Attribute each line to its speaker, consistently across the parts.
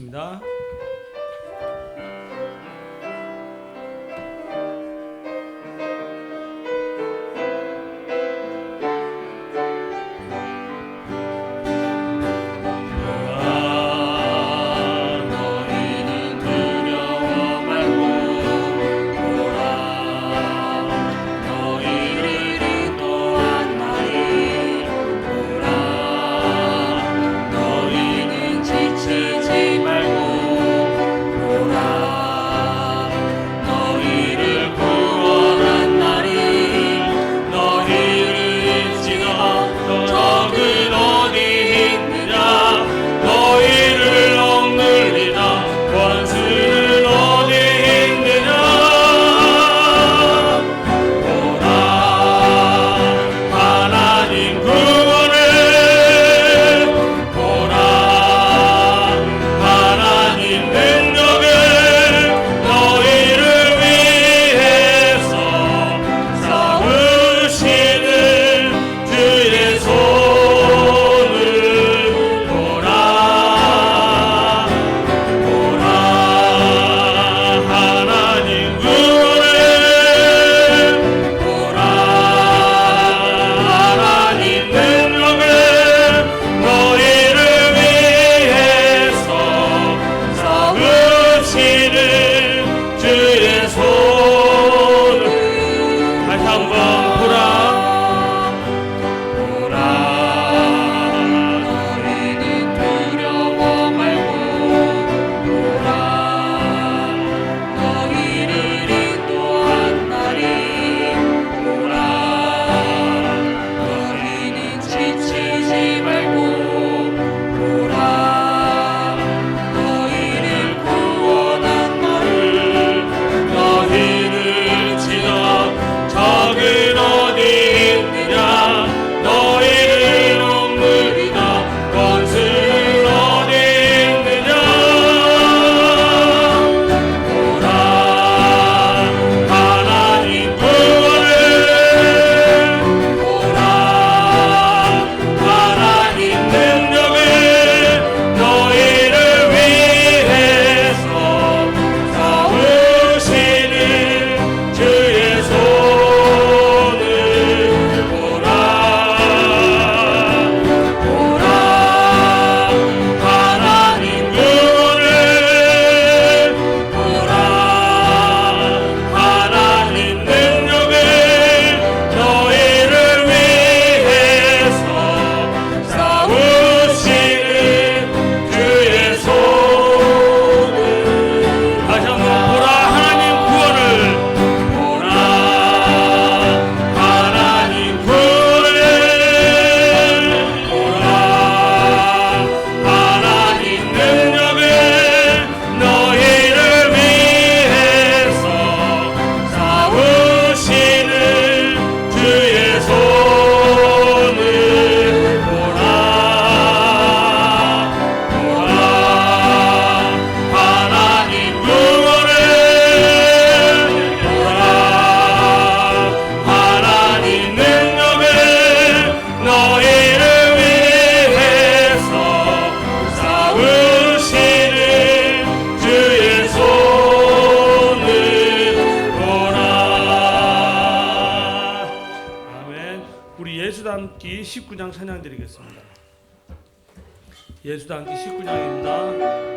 Speaker 1: 드리겠습니다. 예수닮기 19장 찬양 드리겠습니다. 예수닮기 19장입니다.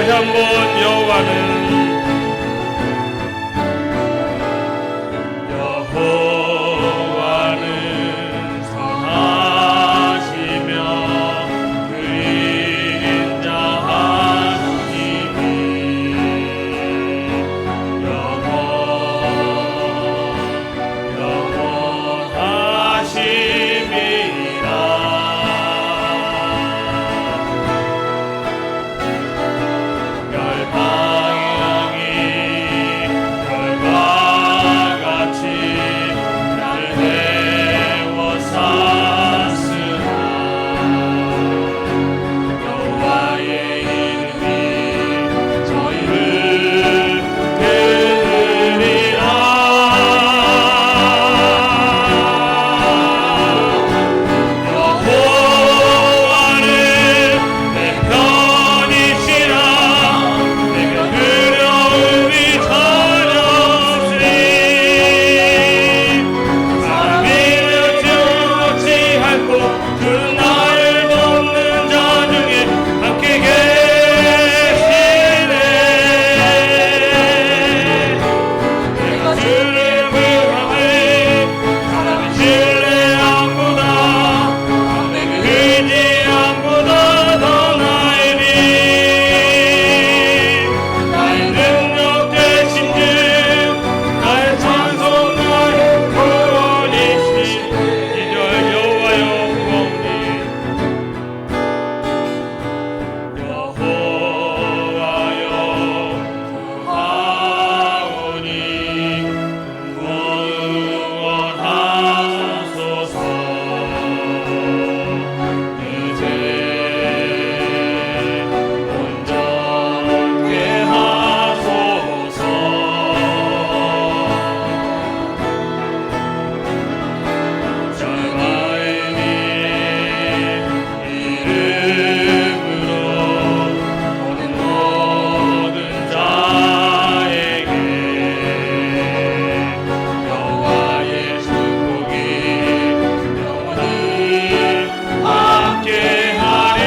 Speaker 1: 다시 한번 여호와는 선하시며 그림자하심이 영원하심이라. 열방이 별과 같이 나를 에워쌌으나 여호와의 이름이 저희를 거느리라. 여호와는 내 편이시라. 내게 두려움이 전혀 없으리. 사람이 두렵지 않고 그 나를 돕는 자 중에 함께 계시네. 내가 주를 구하되 사람이 신뢰함보다 내게 의지함보다 더 나으리. 나의 능력 되신 주 나의 찬송 나의 구원이시니. 2절 여호와여 구하오니 여호와여 구하오니 구원하소서. 이제 온전케 하소서. 절마의 이름으로 오는 모든 자에게 여호와의 축복이 영원히 함께하리.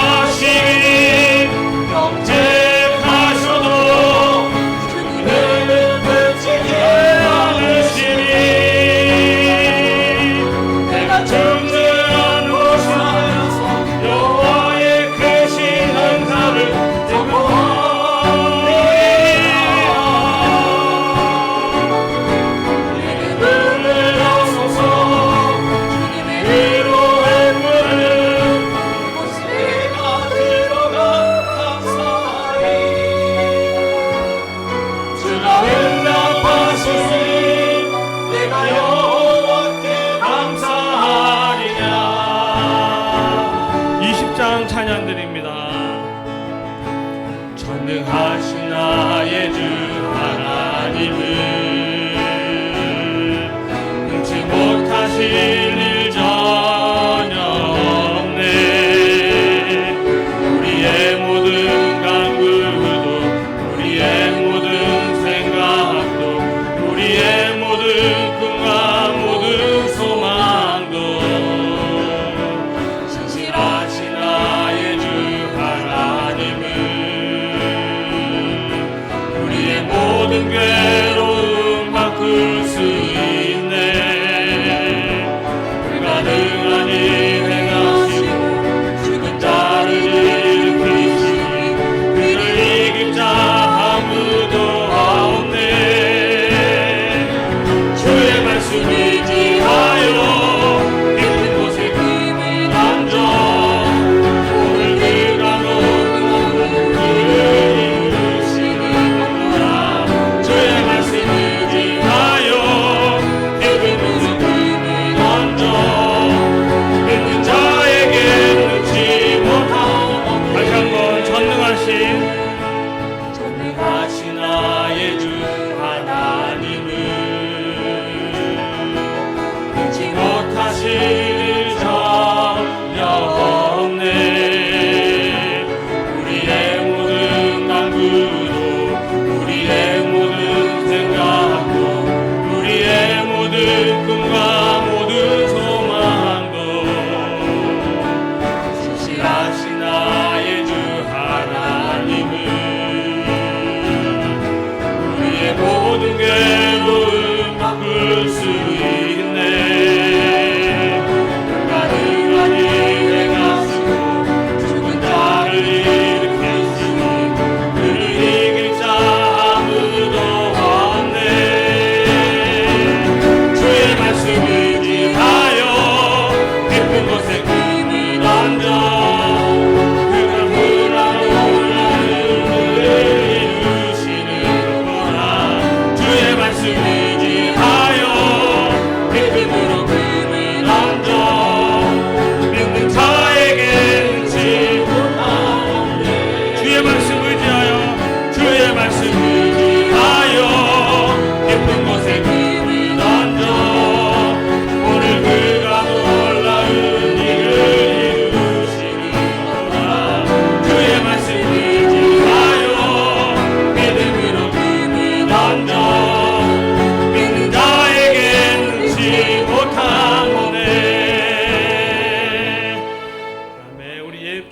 Speaker 1: 주가심이 경쟁하셔도 주님은 그치지 않으시니. 내가 정죄한 곳에서 여호와의 크신 은사를 내게 물을 하소서. 주님의 위로의 물을 이곳에 내가 들어가 감사하리. 주가 응답하시니 내가 여호와께 감사하리냐. 20장 찬양 드립니다. 전능하신 나의 주 하나님은 능치 못하실 일 전혀 없네. 우리의 모든 간구도 우리의 모든 생각도 우리의 모든 꿈과 모든 소망도 신실하신 나의 주 하나님은 우리의 모든 괴로움 바꿀 수 있네. 불가능한 일 행하시고 죽은 자를 일으키시니 그를 이길 자 아무도 없네. 주의 말씀 의지하여 깊은 곳에 금을 던져 오늘 그가 놓은 그를 이루시는구나. 주의 말씀 의지하여 깊은 곳에 금을 던져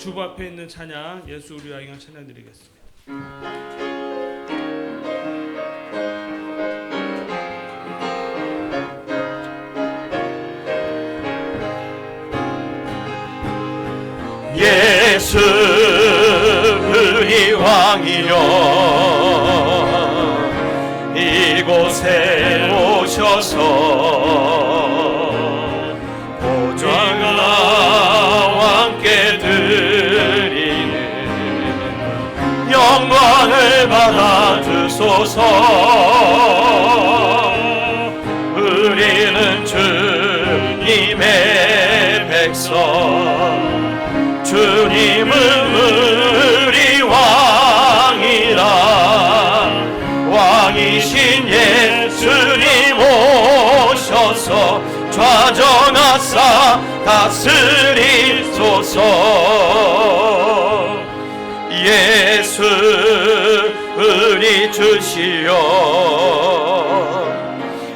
Speaker 1: 주보 앞에 있는 찬양 예수 우리 아이가 찬양 드리겠습니다.
Speaker 2: 예수 우리 왕이여 이곳에 오셔서 보좌와 함께 드리는 영광을 받아 주소서. 우리는 주님의 백성 주님은 우리 왕이라 왕이신 예수님 오셔서 좌정하사 다스리소서. 예수 우리 주시여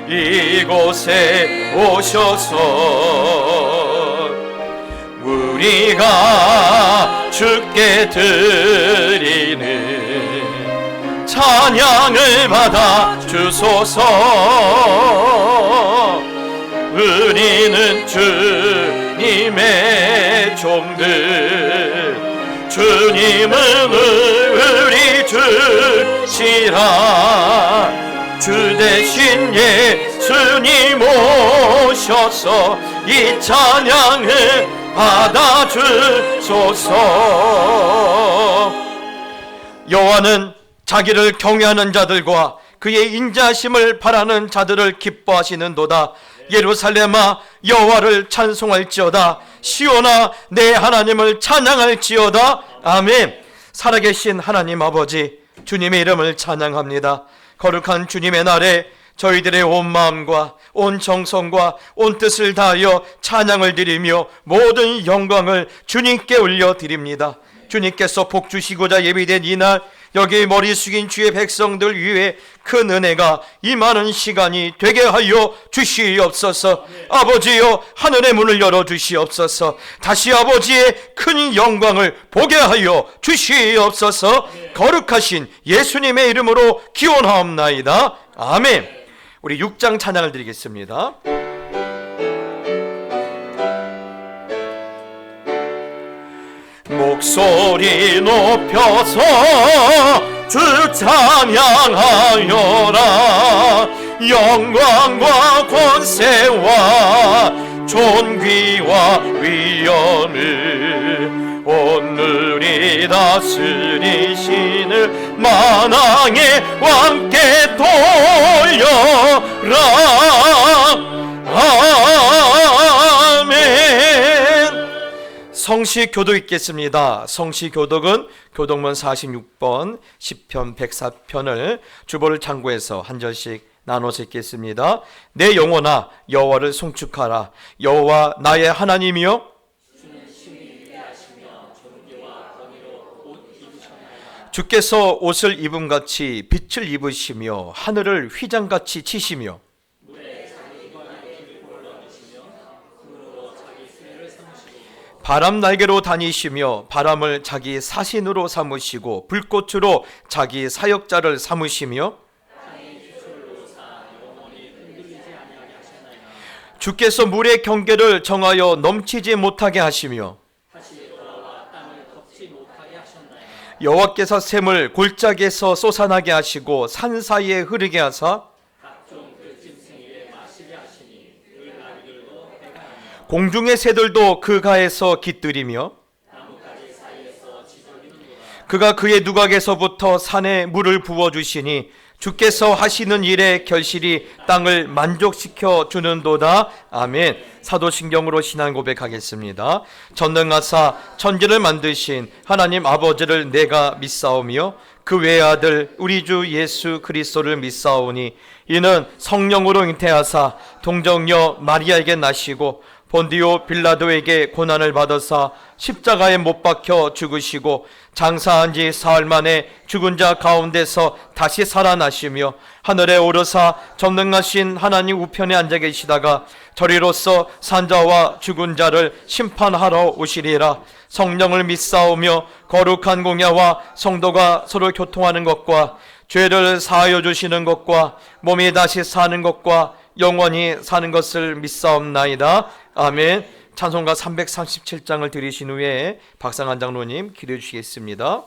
Speaker 2: 이곳에 오셔서 우리가 주께 드리는 찬양을 받아 주소서. 우리는 주님의 종들 주님은 우리 주시라 주 대신 예수님 오셔서 이 찬양을 받아주소서. 여호와는 자기를 경외하는 자들과 그의 인자심을 바라는 자들을 기뻐하시는도다. 예루살렘아 여호와를 찬송할지어다. 시온아 내 하나님을 찬양할지어다. 아멘. 살아계신 하나님 아버지 주님의 이름을 찬양합니다. 거룩한 주님의 날에 저희들의 온 마음과 온 정성과 온 뜻을 다하여 찬양을 드리며 모든 영광을 주님께 올려드립니다. 주님께서 복 주시고자 예비된 이날 여기 머리 숙인 주의 백성들 위해 큰 은혜가 임하는 시간이 되게 하여 주시옵소서. 아버지여 하늘의 문을 열어주시옵소서. 다시 아버지의 큰 영광을 보게 하여 주시옵소서. 거룩하신 예수님의 이름으로 기원하옵나이다. 아멘. 우리 6장 찬양을 드리겠습니다. 목소리 높여서 주 찬양하여라. 영광과 권세와 존귀와 위엄을 오늘이 다스리시는 만왕의 왕께 돌려라. 아멘. 성시 교독 읽겠습니다. 성시 교독은 교독문 46번 시편 104편을 주보를 참고해서 한 절씩 나눠서 읽겠습니다. 내 영혼아 여호와를 송축하라. 여호와 나의 하나님이여 주께서 옷을 입음같이 빛을 입으시며 하늘을 휘장같이 치시며 바람 날개로 다니시며 바람을 자기 사신으로 삼으시고 불꽃으로 자기 사역자를 삼으시며 주께서 물의 경계를 정하여 넘치지 못하게 하시며 여호와께서 샘을 골짜기에서 솟아나게 하시고 산 사이에 흐르게 하사 공중의 새들도 그 가에서 깃들이며 그가 그의 누각에서부터 산에 물을 부어주시니 주께서 하시는 일에 결실이 땅을 만족시켜 주는도다. 아멘. 사도신경으로 신앙 고백하겠습니다. 전능하사 천지를 만드신 하나님 아버지를 내가 믿사오며 그 외아들 우리 주 예수 그리스도를 믿사오니 이는 성령으로 잉태하사 동정녀 마리아에게 나시고 본디오 빌라도에게 고난을 받으사 십자가에 못 박혀 죽으시고 장사한 지 사흘 만에 죽은 자 가운데서 다시 살아나시며 하늘에 오르사 전능하신 하나님 우편에 앉아 계시다가 저리로서 산자와 죽은 자를 심판하러 오시리라. 성령을 믿사오며 거룩한 공야와 성도가 서로 교통하는 것과 죄를 사하여 주시는 것과 몸이 다시 사는 것과 영원히 사는 것을 믿사옵나이다. 아멘. 찬송가 337장을 들으신 후에 박상한 장로님 기도해 주시겠습니다.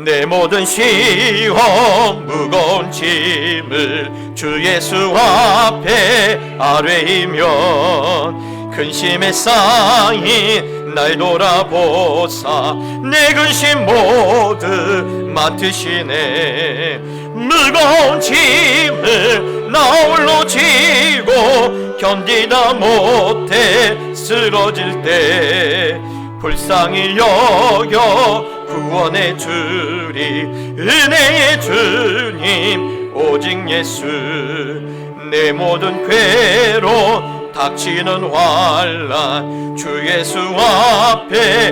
Speaker 2: 내 모든 시험 무거운 짐을 주 예수 앞에 아뢰이면 근심에 쌓인 날 돌아보사 내 근심 모두 맡으시네. 무거운 짐을 나 홀로 지고 견디다 못해 쓰러질 때 불쌍히 여겨 구원의 주리 은혜의 주님 오직 예수. 내 모든 괴로움 닥치는 환난 주 예수 앞에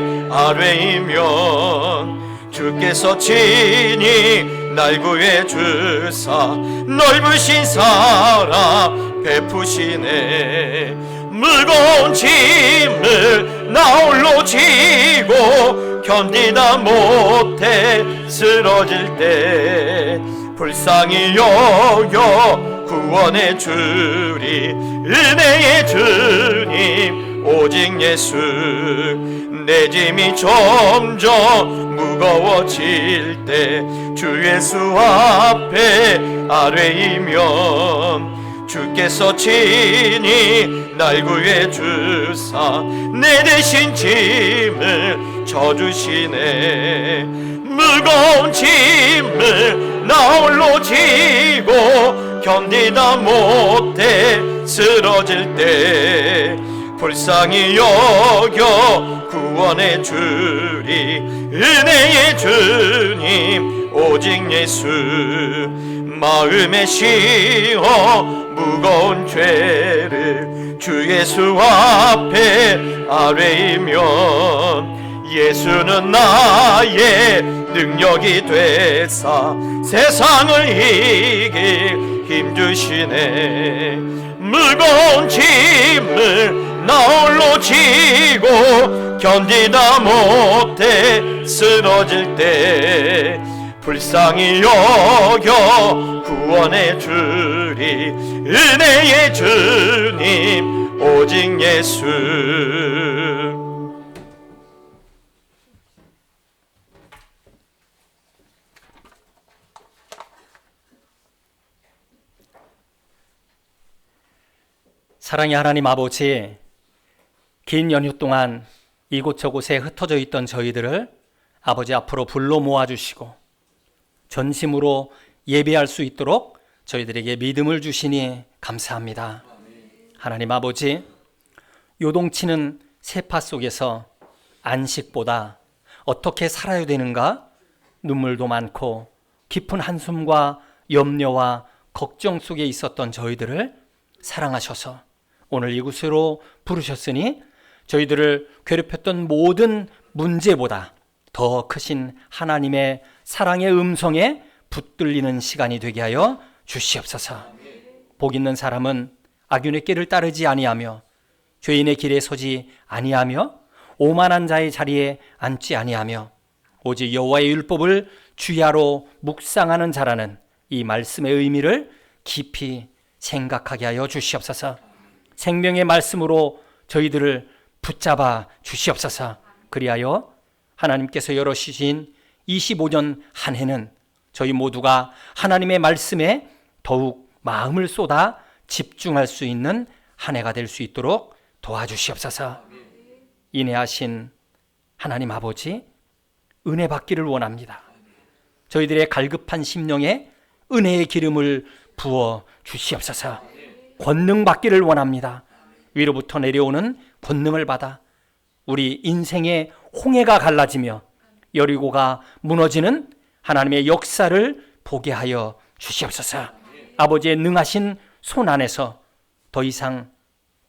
Speaker 2: 아뢰이면 주께서 친히 날 구해 주사 넓으신 사랑 베푸시네. 무거운 짐을 나 홀로 지고 견디다 못해 쓰러질 때 불쌍히 여겨 구원의 주리 은혜의 주님 오직 예수. 내 짐이 점점 무거워질 때 주 예수 앞에 아뢰이면 주께서 친히 날 구해 주사 내 대신 짐을 져주시네. 무거운 짐을 나 홀로 지고 견디다 못해 쓰러질 때 불쌍히 여겨 구원의 주리 은혜의 주님 오직 예수. 마음의 시험 무거운 죄를 주 예수 앞에 아뢰이면 예수는 나의 능력이 되사 세상을 이길 힘 주시네. 무거운 짐을 나 홀로 지고 견디다 못해 쓰러질 때 불쌍히 여겨 구원의 주리 은혜의 주님 오직 예수.
Speaker 3: 사랑의 하나님 아버지, 긴 연휴 동안 이곳저곳에 흩어져 있던 저희들을 아버지 앞으로 불러 모아주시고 전심으로 예배할 수 있도록 저희들에게 믿음을 주시니 감사합니다. 하나님 아버지, 요동치는 세파 속에서 안식보다 어떻게 살아야 되는가 눈물도 많고 깊은 한숨과 염려와 걱정 속에 있었던 저희들을 사랑하셔서 오늘 이곳으로 부르셨으니 저희들을 괴롭혔던 모든 문제보다 더 크신 하나님의 사랑의 음성에 붙들리는 시간이 되게 하여 주시옵소서. 복 있는 사람은 악인의 길을 따르지 아니하며 죄인의 길에 서지 아니하며 오만한 자의 자리에 앉지 아니하며 오직 여호와의 율법을 주야로 묵상하는 자라는 이 말씀의 의미를 깊이 생각하게 하여 주시옵소서. 생명의 말씀으로 저희들을 붙잡아 주시옵소서. 그리하여 하나님께서 열어주신 25년 한 해는 저희 모두가 하나님의 말씀에 더욱 마음을 쏟아 집중할 수 있는 한 해가 될 수 있도록 도와주시옵소서. 인내하신 하나님 아버지, 은혜 받기를 원합니다. 저희들의 갈급한 심령에 은혜의 기름을 부어 주시옵소서. 권능 받기를 원합니다. 위로부터 내려오는 권능을 받아 우리 인생의 홍해가 갈라지며 여리고가 무너지는 하나님의 역사를 보게 하여 주시옵소서. 아버지의 능하신 손 안에서 더 이상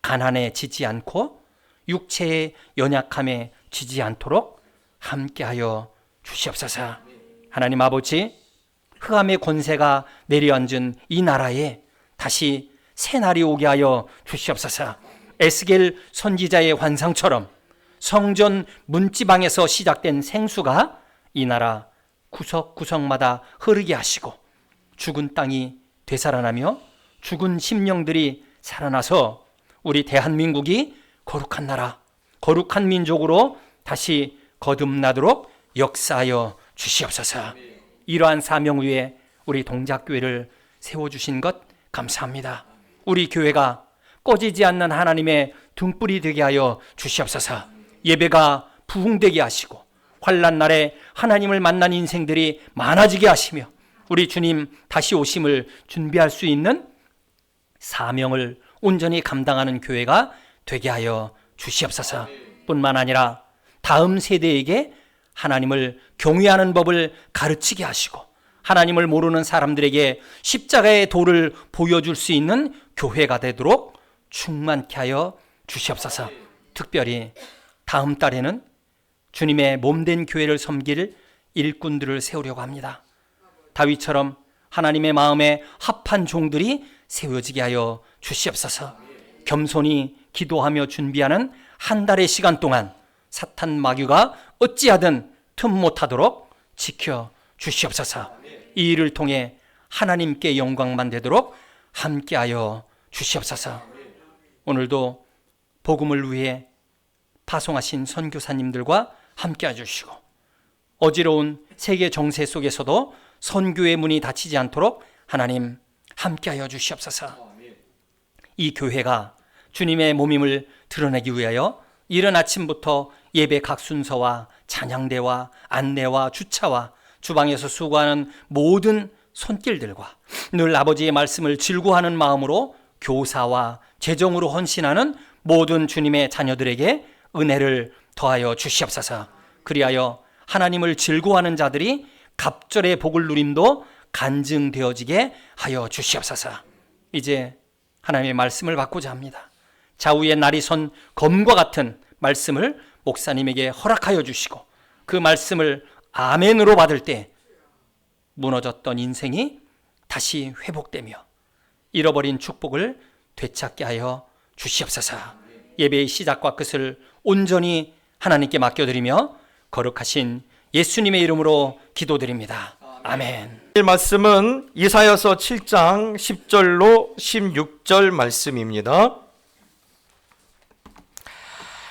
Speaker 3: 가난에 지지 않고 육체의 연약함에 지지 않도록 함께하여 주시옵소서. 하나님 아버지, 흑암의 권세가 내려앉은 이 나라에 다시 새 날이 오게 하여 주시옵소서. 에스겔 선지자의 환상처럼 성전 문지방에서 시작된 생수가 이 나라 구석구석마다 흐르게 하시고 죽은 땅이 되살아나며 죽은 심령들이 살아나서 우리 대한민국이 거룩한 나라, 거룩한 민족으로 다시 거듭나도록 역사하여 주시옵소서. 이러한 사명 위에 우리 동작교회를 세워주신 것 감사합니다. 우리 교회가 꺼지지 않는 하나님의 등불이 되게 하여 주시옵소서. 예배가 부흥되게 하시고 환난 날에 하나님을 만난 인생들이 많아지게 하시며 우리 주님 다시 오심을 준비할 수 있는 사명을 온전히 감당하는 교회가 되게 하여 주시옵소서. 뿐만 아니라 다음 세대에게 하나님을 경외하는 법을 가르치게 하시고 하나님을 모르는 사람들에게 십자가의 도를 보여줄 수 있는 교회가 되도록 충만케 하여 주시옵소서. 특별히 다음 달에는 주님의 몸된 교회를 섬길 일꾼들을 세우려고 합니다. 다윗처럼 하나님의 마음에 합한 종들이 세워지게 하여 주시옵소서. 겸손히 기도하며 준비하는 한 달의 시간 동안 사탄 마귀가 어찌하든 틈 못하도록 지켜 주시옵소서. 이 일을 통해 하나님께 영광만 되도록 함께하여 주시옵소서. 오늘도 복음을 위해 파송하신 선교사님들과 함께해 주시고 어지러운 세계 정세 속에서도 선교의 문이 닫히지 않도록 하나님 함께하여 주시옵소서. 이 교회가 주님의 몸임을 드러내기 위하여 이른 아침부터 예배 각 순서와 찬양대와 안내와 주차와 주방에서 수고하는 모든 손길들과 늘 아버지의 말씀을 즐거워하는 마음으로 교사와 재정으로 헌신하는 모든 주님의 자녀들에게 은혜를 더하여 주시옵소서. 그리하여 하나님을 즐거워하는 자들이 갑절의 복을 누림도 간증되어지게 하여 주시옵소서. 이제 하나님의 말씀을 받고자 합니다. 좌우의 날이 선 검과 같은 말씀을 목사님에게 허락하여 주시고 그 말씀을 아멘으로 받을 때 무너졌던 인생이 다시 회복되며 잃어버린 축복을 되찾게 하여 주시옵소서. 예배의 시작과 끝을 온전히 하나님께 맡겨드리며 거룩하신 예수님의 이름으로 기도드립니다. 아멘.
Speaker 2: 이 말씀은 이사야서 7장 10절로 16절 말씀입니다.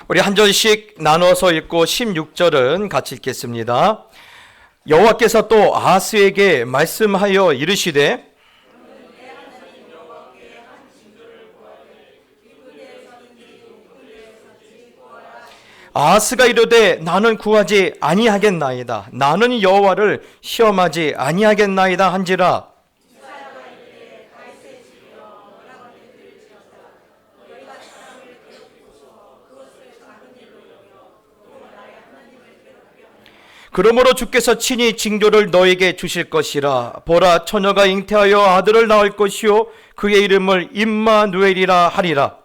Speaker 2: 우리 한 절씩 나눠서 읽고 16절은 같이 읽겠습니다. 여호와께서 또 아하스에게 말씀하여 이르시되 아하스가 이르되 나는 구하지 아니하겠나이다. 나는 여호와를 시험하지 아니하겠나이다 한지라. 그러므로 주께서 친히 징조를 너에게 주실 것이라. 보라, 처녀가 잉태하여 아들을 낳을 것이요 그의 이름을 임마누엘이라 하리라.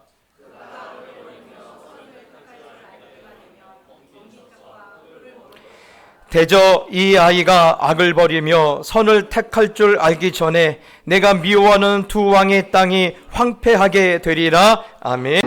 Speaker 2: 대저 이 아이가 악을 버리며 선을 택할 줄 알기 전에 내가 미워하는 두 왕의 땅이 황폐하게 되리라. 아멘.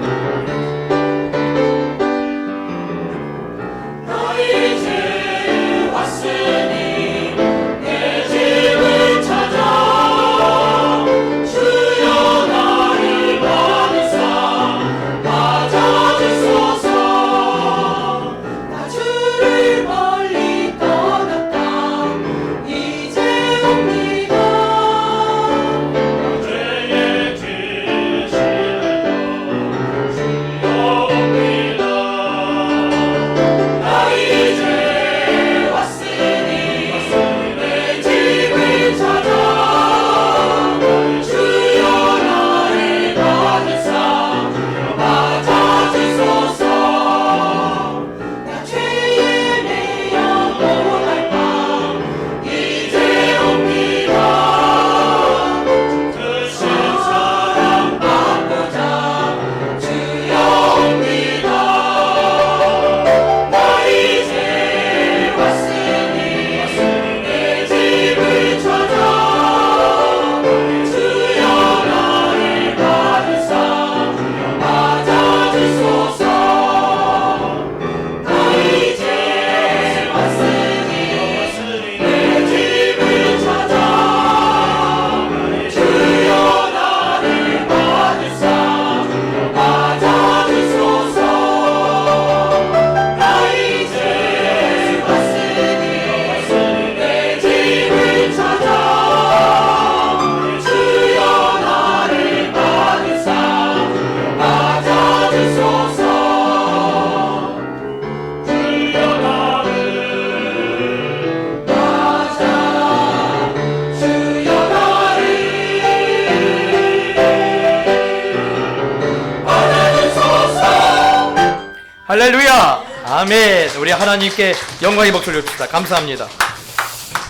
Speaker 2: 할렐루야. 아멘. 우리 하나님께 영광의 목소리 올립시다. 감사합니다.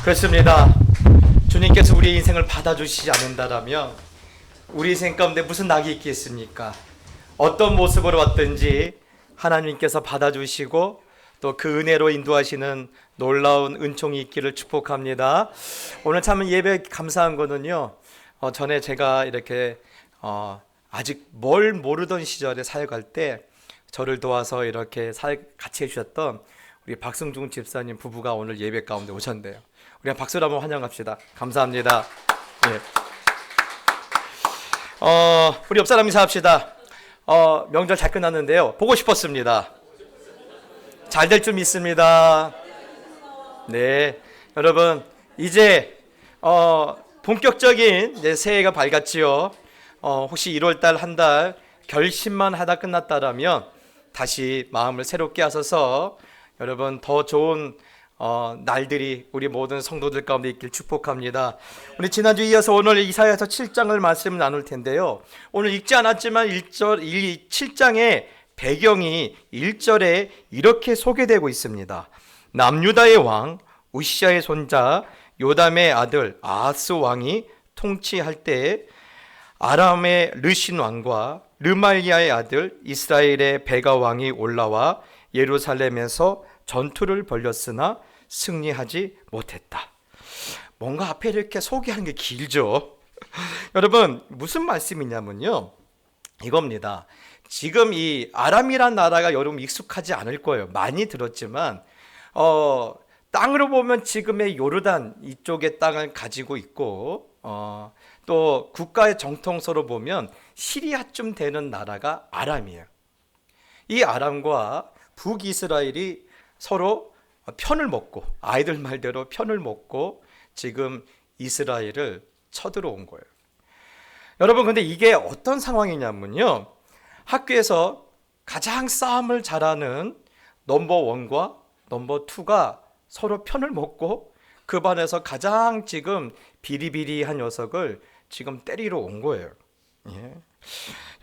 Speaker 2: 그렇습니다. 주님께서 우리의 인생을 받아주시지 않는다라면 우리 인생 가운데 무슨 낙이 있겠습니까? 어떤 모습으로 왔든지 하나님께서 받아주시고 또 그 은혜로 인도하시는 놀라운 은총이 있기를 축복합니다. 오늘 참 예배 감사한 거는요, 전에 제가 이렇게 아직 뭘 모르던 시절에 사역할 때 저를 도와서 이렇게 사역 같이 해주셨던 우리 박승중 집사님 부부가 오늘 예배 가운데 오셨네요. 우리 박수로 한번 환영합시다. 감사합니다. 예. 우리 옆 사람 인사합시다. 명절 잘 끝났는데요. 보고 싶었습니다. 잘 될 줄 믿습니다. 네, 여러분 이제 본격적인 이제 새해가 밝았지요. 혹시 1월달 한 달 결심만 하다 끝났다라면 다시 마음을 새롭게 하셔서 여러분 더 좋은 날들이 우리 모든 성도들 가운데 있길 축복합니다. 우리 지난주 이어서 오늘 이사야서 7장을 말씀을 나눌 텐데요. 오늘 읽지 않았지만 7장의 배경이 1절에 이렇게 소개되고 있습니다. 남유다의 왕 우시야의 손자 요담의 아들 아하스 왕이 통치할 때 아람의 르신 왕과 르말리아의 아들 이스라엘의 베가 왕이 올라와 예루살렘에서 전투를 벌였으나 승리하지 못했다. 뭔가 앞에 이렇게 소개하는 게 길죠. 여러분 무슨 말씀이냐면요, 이겁니다. 지금 이 아람이란 나라가 여러분 익숙하지 않을 거예요. 많이 들었지만 땅으로 보면 지금의 요르단 이쪽의 땅을 가지고 있고 또 국가의 정통서로 보면 시리아쯤 되는 나라가 아람이에요. 이 아람과 북이스라엘이 서로 편을 먹고, 아이들 말대로 편을 먹고 지금 이스라엘을 쳐들어온 거예요. 여러분 근데 이게 어떤 상황이냐면요, 학교에서 가장 싸움을 잘하는 넘버1과 넘버2가 서로 편을 먹고 그 반에서 가장 지금 비리비리한 녀석을 지금 때리러 온 거예요. 예.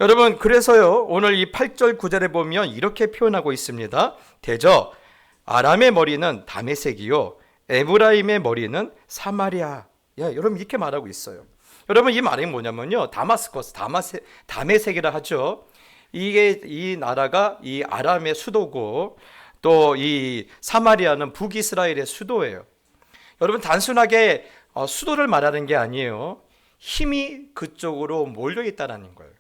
Speaker 2: 여러분 그래서요 오늘 이 8절 9절에 보면 이렇게 표현하고 있습니다. 대저 아람의 머리는 다메섹이요 에브라임의 머리는 사마리아. 여러분 이렇게 말하고 있어요. 여러분 이 말이 뭐냐면요, 다마스커스 다메섹이라 하죠. 이게 이 나라가 이 아람의 수도고 또 이 사마리아는 북이스라엘의 수도예요. 여러분 단순하게 수도를 말하는 게 아니에요. 힘이 그쪽으로 몰려 있다라는 거예요.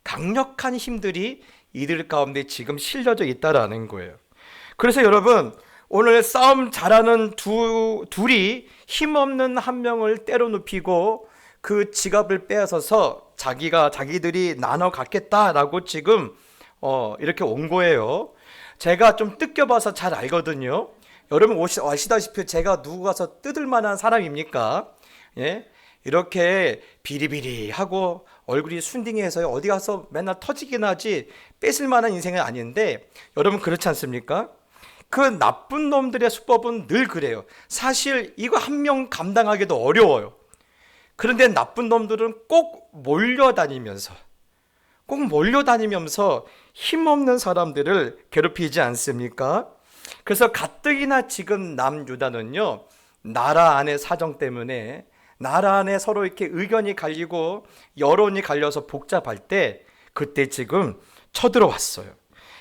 Speaker 2: 강력한 힘들이 이들 가운데 지금 실려져 있다라는 거예요. 그래서 여러분 오늘 싸움 잘하는 둘이 힘없는 한 명을 때려 눕히고 그 지갑을 빼앗아서 자기들이 나눠 갖겠다라고 지금 이렇게 온 거예요. 제가 좀 뜯겨봐서 잘 알거든요. 여러분 아시다시피 제가 누구 가서 뜯을 만한 사람입니까? 예? 이렇게 비리비리하고 얼굴이 순딩해서 어디 가서 맨날 터지긴 하지 뺏을 만한 인생은 아닌데, 여러분 그렇지 않습니까? 그 나쁜 놈들의 수법은 늘 그래요. 사실 이거 한 명 감당하기도 어려워요. 그런데 나쁜 놈들은 꼭 몰려다니면서 힘없는 사람들을 괴롭히지 않습니까? 그래서 가뜩이나 지금 남유다는요, 나라 안의 사정 때문에 나라 안에 서로 이렇게 의견이 갈리고 여론이 갈려서 복잡할 때 그때 지금 쳐들어왔어요.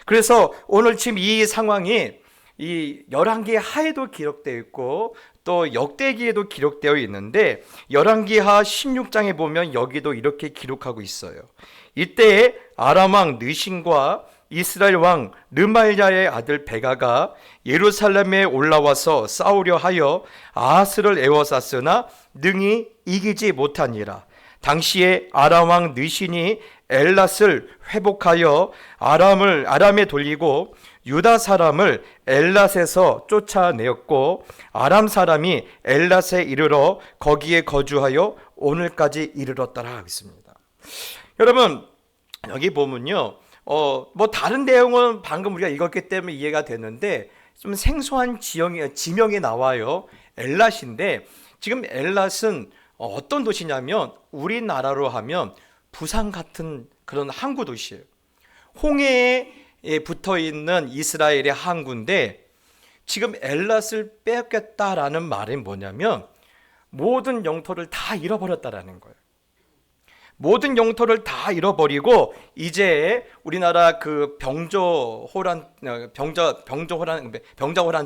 Speaker 2: 그래서 오늘 지금 이 상황이 이 열왕기 하에도 기록되어 있고 또 역대기에도 기록되어 있는데 열왕기하 16장에 보면 여기도 이렇게 기록하고 있어요. 이때 아람 왕 느신과 이스라엘 왕 르말야의 아들 베가가 예루살렘에 올라와서 싸우려 하여 아하스를 에워쌌으나 능히 이기지 못하니라. 당시에 아람 왕 느신이 엘랏을 회복하여 아람에 돌리고 유다 사람을 엘랏에서 쫓아내었고 아람 사람이 엘랏에 이르러 거기에 거주하여 오늘까지 이르렀더라 하겠습니다. 여러분 여기 보면요, 뭐 다른 내용은 방금 우리가 읽었기 때문에 이해가 되는데 좀 생소한 지명이 나와요. 엘랏인데 지금 엘랏은 어떤 도시냐면 우리나라로 하면 부산 같은 그런 항구 도시예요. 홍해에 붙어 있는 이스라엘의 항구인데 지금 엘랏을 빼앗겠다라는 말이 뭐냐면 모든 영토를 다 잃어버렸다라는 거예요. 모든 영토를 다 잃어버리고 이제 우리나라 그 병자호란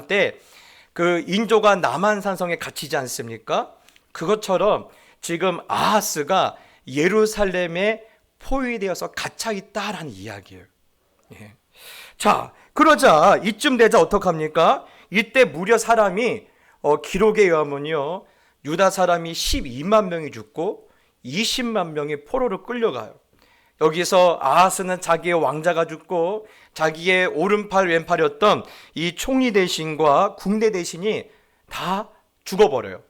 Speaker 2: 때 그 인조가 남한산성에 갇히지 않습니까? 그것처럼 지금 아하스가 예루살렘에 포위되어서 갇혀 있다라는 이야기예요. 예. 자, 그러자 이쯤 되자 어떡합니까? 이때 무려 사람이 기록에 의하면요, 유다 사람이 12만 명이 죽고 20만 명이 포로로 끌려가요. 여기서 아하스는 자기의 왕자가 죽고 자기의 오른팔 왼팔이었던 이 총리 대신과 궁대 대신이 다 죽어버려요.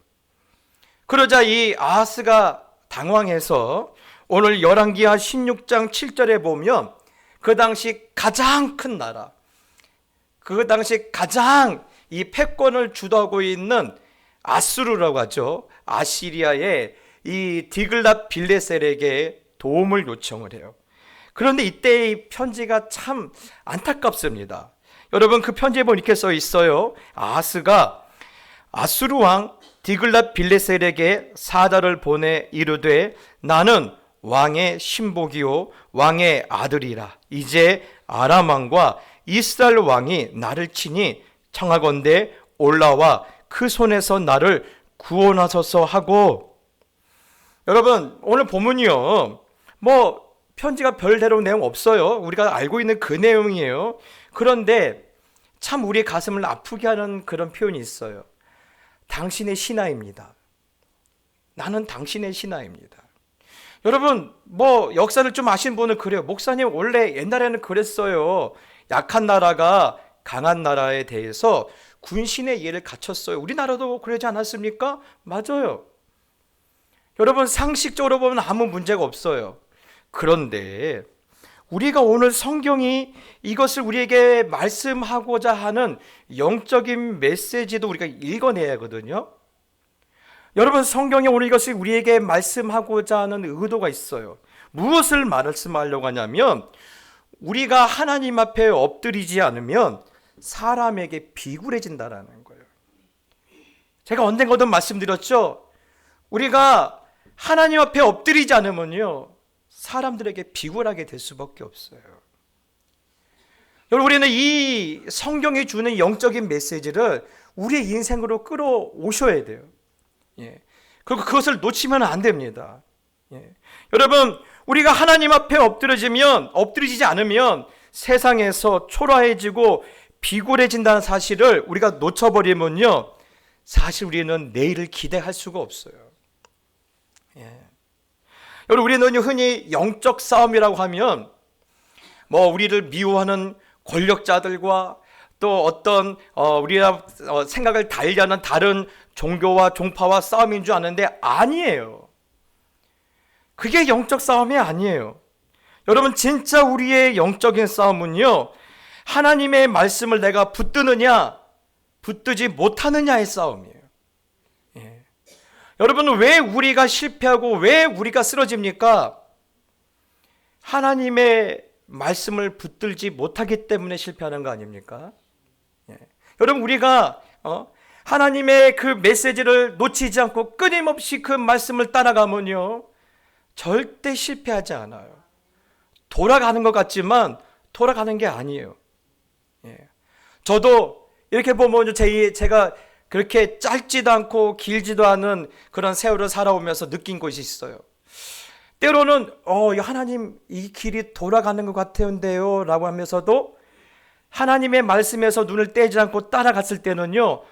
Speaker 2: 그러자 이 아하스가 당황해서 오늘 열왕기하 16장 7절에 보면 그 당시 가장 큰 나라, 그 당시 가장 이 패권을 주도하고 있는 아수르라고 하죠. 아시리아의 이 디글랏 빌레셀에게 도움을 요청을 해요. 그런데 이때 이 편지가 참 안타깝습니다. 여러분, 그 편지에 보면 이렇게 써 있어요. 아하스가 아수르 왕 디글랏 빌레셀에게 사자를 보내 이르되 나는 왕의 신복이요 왕의 아들이라. 이제 아람 왕과 이스라엘 왕이 나를 치니 청하건대 올라와 그 손에서 나를 구원하소서 하고. 여러분, 오늘 본문이요, 뭐 편지가 별대로 내용 없어요. 우리가 알고 있는 그 내용이에요. 그런데 참 우리의 가슴을 아프게 하는 그런 표현이 있어요. 당신의 신하입니다. 나는 당신의 신하입니다. 여러분, 뭐 역사를 좀 아시는 분은 그래요. 목사님, 원래 옛날에는 그랬어요. 약한 나라가 강한 나라에 대해서 군신의 예를 갖췄어요. 우리나라도 그러지 않았습니까? 맞아요. 여러분, 상식적으로 보면 아무 문제가 없어요. 그런데 우리가 오늘 성경이 이것을 우리에게 말씀하고자 하는 영적인 메시지도 우리가 읽어내야 하거든요. 여러분, 성경이 오늘 이것을 우리에게 말씀하고자 하는 의도가 있어요. 무엇을 말씀하려고 하냐면 우리가 하나님 앞에 엎드리지 않으면 사람에게 비굴해진다라는 거예요. 제가 언젠가도 말씀드렸죠. 우리가 하나님 앞에 엎드리지 않으면요, 사람들에게 비굴하게 될 수밖에 없어요. 여러분, 우리는 이 성경이 주는 영적인 메시지를 우리의 인생으로 끌어오셔야 돼요. 예. 그리고 그것을 놓치면 안 됩니다. 예. 여러분, 우리가 하나님 앞에 엎드리지 않으면 세상에서 초라해지고 비굴해진다는 사실을 우리가 놓쳐버리면요, 사실 우리는 내일을 기대할 수가 없어요. 예. 여러분, 우리는 흔히 영적 싸움이라고 하면 뭐 우리를 미워하는 권력자들과 또 어떤 우리가 생각을 달리하는 다른 종교와 종파와 싸움인 줄 아는데 아니에요. 그게 영적 싸움이 아니에요. 여러분, 진짜 우리의 영적인 싸움은요, 하나님의 말씀을 내가 붙드느냐 붙들지 못하느냐의 싸움이에요. 예. 여러분, 왜 우리가 실패하고 왜 우리가 쓰러집니까? 하나님의 말씀을 붙들지 못하기 때문에 실패하는 거 아닙니까? 예. 여러분, 우리가 하나님의 그 메시지를 놓치지 않고 끊임없이 그 말씀을 따라가면요, 절대 실패하지 않아요. 돌아가는 것 같지만 돌아가는 게 아니에요. 예. 저도 이렇게 보면 제가 그렇게 짧지도 않고 길지도 않은 그런 세월을 살아오면서 느낀 것이 있어요. 때로는 하나님, 이 길이 돌아가는 것 같은데요 라고 하면서도 하나님의 말씀에서 눈을 떼지 않고 따라갔을 때는요,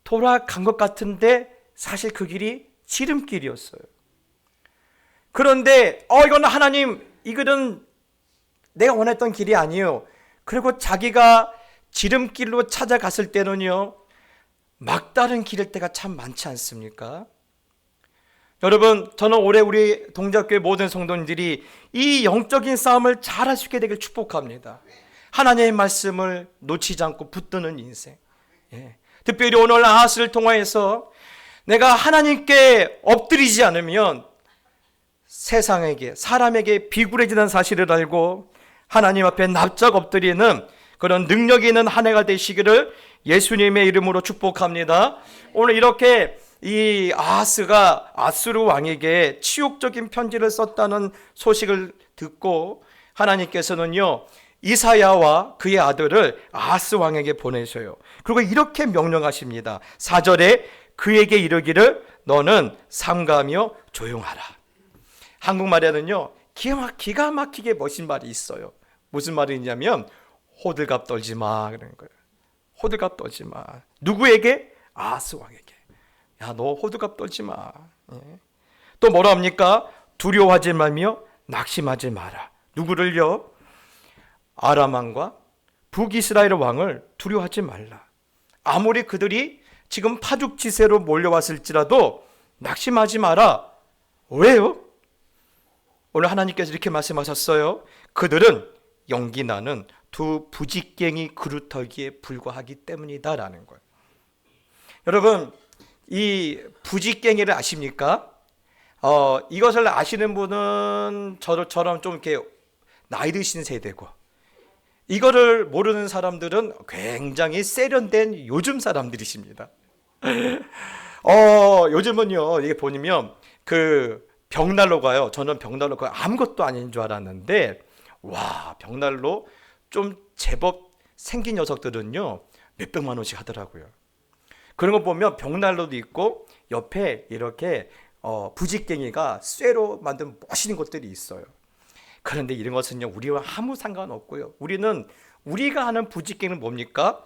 Speaker 2: 돌아간 것 같은데 사실 그 길이 지름길이었어요. 그런데 이건 하나님, 이거는 내가 원했던 길이 아니에요. 그리고 자기가 지름길로 찾아갔을 때는요, 막다른 길일 때가 참 많지 않습니까? 여러분, 저는 올해 우리 동작교회 모든 성도님들이 이 영적인 싸움을 잘 할 수 있게 되길 축복합니다. 하나님의 말씀을 놓치지 않고 붙드는 인생. 예. 특별히 오늘 아하스를 통하여서 내가 하나님께 엎드리지 않으면 세상에게, 사람에게 비굴해지는 사실을 알고 하나님 앞에 납작 엎드리는 그런 능력 있는 한 해가 되시기를 예수님의 이름으로 축복합니다. 오늘 이렇게 이 아하스가 아수르 왕에게 치욕적인 편지를 썼다는 소식을 듣고 하나님께서는요, 이사야와 그의 아들을 아하스 왕에게 보내셔요. 그리고 이렇게 명령하십니다. 4절에 그에게 이르기를 너는 삼가하며 조용하라. 한국말에는요, 기가 막히게 멋진 말이 있어요. 무슨 말이냐면 호들갑 떨지 마 그러는 거예요. 호들갑 떨지 마. 누구에게? 아하스 왕에게. 야, 너 호들갑 떨지 마. 예. 또 뭐라 합니까? 두려워하지 말며 낙심하지 마라. 누구를요? 아람 왕과 북이스라엘 왕을 두려워하지 말라. 아무리 그들이 지금 파죽지세로 몰려왔을지라도 낙심하지 마라. 왜요? 오늘 하나님께서 이렇게 말씀하셨어요. 그들은 연기나는 두 부직갱이 그루터기에 불과하기 때문이다라는 거예요. 여러분, 이 부직갱이를 아십니까? 이것을 아시는 분은 저처럼 좀 이렇게 나이 드신 세대고, 이거를 모르는 사람들은 굉장히 세련된 요즘 사람들이십니다. 요즘은요, 이게 보면 그 벽난로 가요. 저는 벽난로 가 아무것도 아닌 줄 알았는데, 와, 벽난로 좀 제법 생긴 녀석들은요, 몇백만 원씩 하더라고요. 그런 거 보면 벽난로도 있고 옆에 이렇게 부직갱이가 쇠로 만든 멋있는 것들이 있어요. 그런데 이런 것은요, 우리와 아무 상관없고요. 우리가 하는 부직갱이는 뭡니까?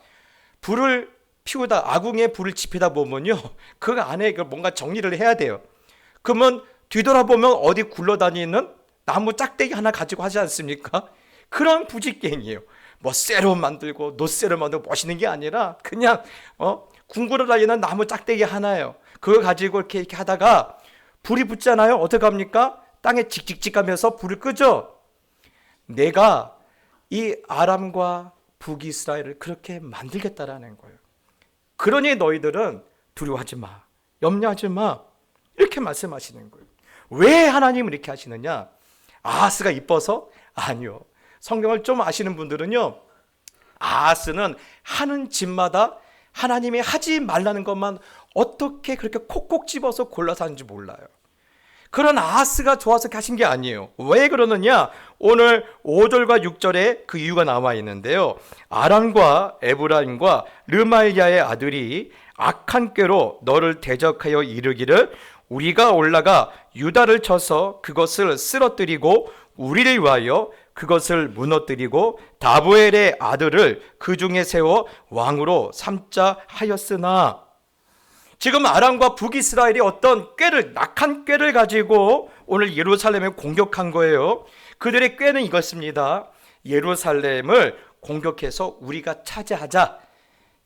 Speaker 2: 불을 피우다, 아궁이에 불을 지피다 보면요, 그 안에 뭔가 정리를 해야 돼요. 그러면 뒤돌아보면 어디 굴러다니는 나무 짝대기 하나 가지고 하지 않습니까? 그런 부직갱이에요. 뭐 쇠로 만들고 노쇠로 만들고 멋있는 게 아니라 그냥 궁굴어 다니는 나무 짝대기 하나예요. 그거 가지고 이렇게 하다가 불이 붙잖아요. 어떻게 합니까? 땅에 직직직 하면서 불을 끄죠. 내가 이 아람과 북이스라엘을 그렇게 만들겠다라는 거예요. 그러니 너희들은 두려워하지 마, 염려하지 마, 이렇게 말씀하시는 거예요. 왜 하나님은 이렇게 하시느냐? 아하스가 이뻐서? 아니요. 성경을 좀 아시는 분들은요, 아하스는 하는 짓마다 하나님이 하지 말라는 것만 어떻게 그렇게 콕콕 집어서 골라서 하는지 몰라요. 그런 아하스가 좋아서 하신 게 아니에요. 왜 그러느냐? 오늘 5절과 6절에 그 이유가 나와 있는데요. 아람과 에브라임과 르말야의 아들이 악한 꾀로 너를 대적하여 이르기를 우리가 올라가 유다를 쳐서 그것을 쓰러뜨리고 우리를 위하여 그것을 무너뜨리고 다부엘의 아들을 그 중에 세워 왕으로 삼자 하였으나, 지금 아람과 북이스라엘이 어떤 꾀를, 악한 꾀를 가지고 오늘 예루살렘을 공격한 거예요. 그들의 꾀는 이것입니다. 예루살렘을 공격해서 우리가 차지하자.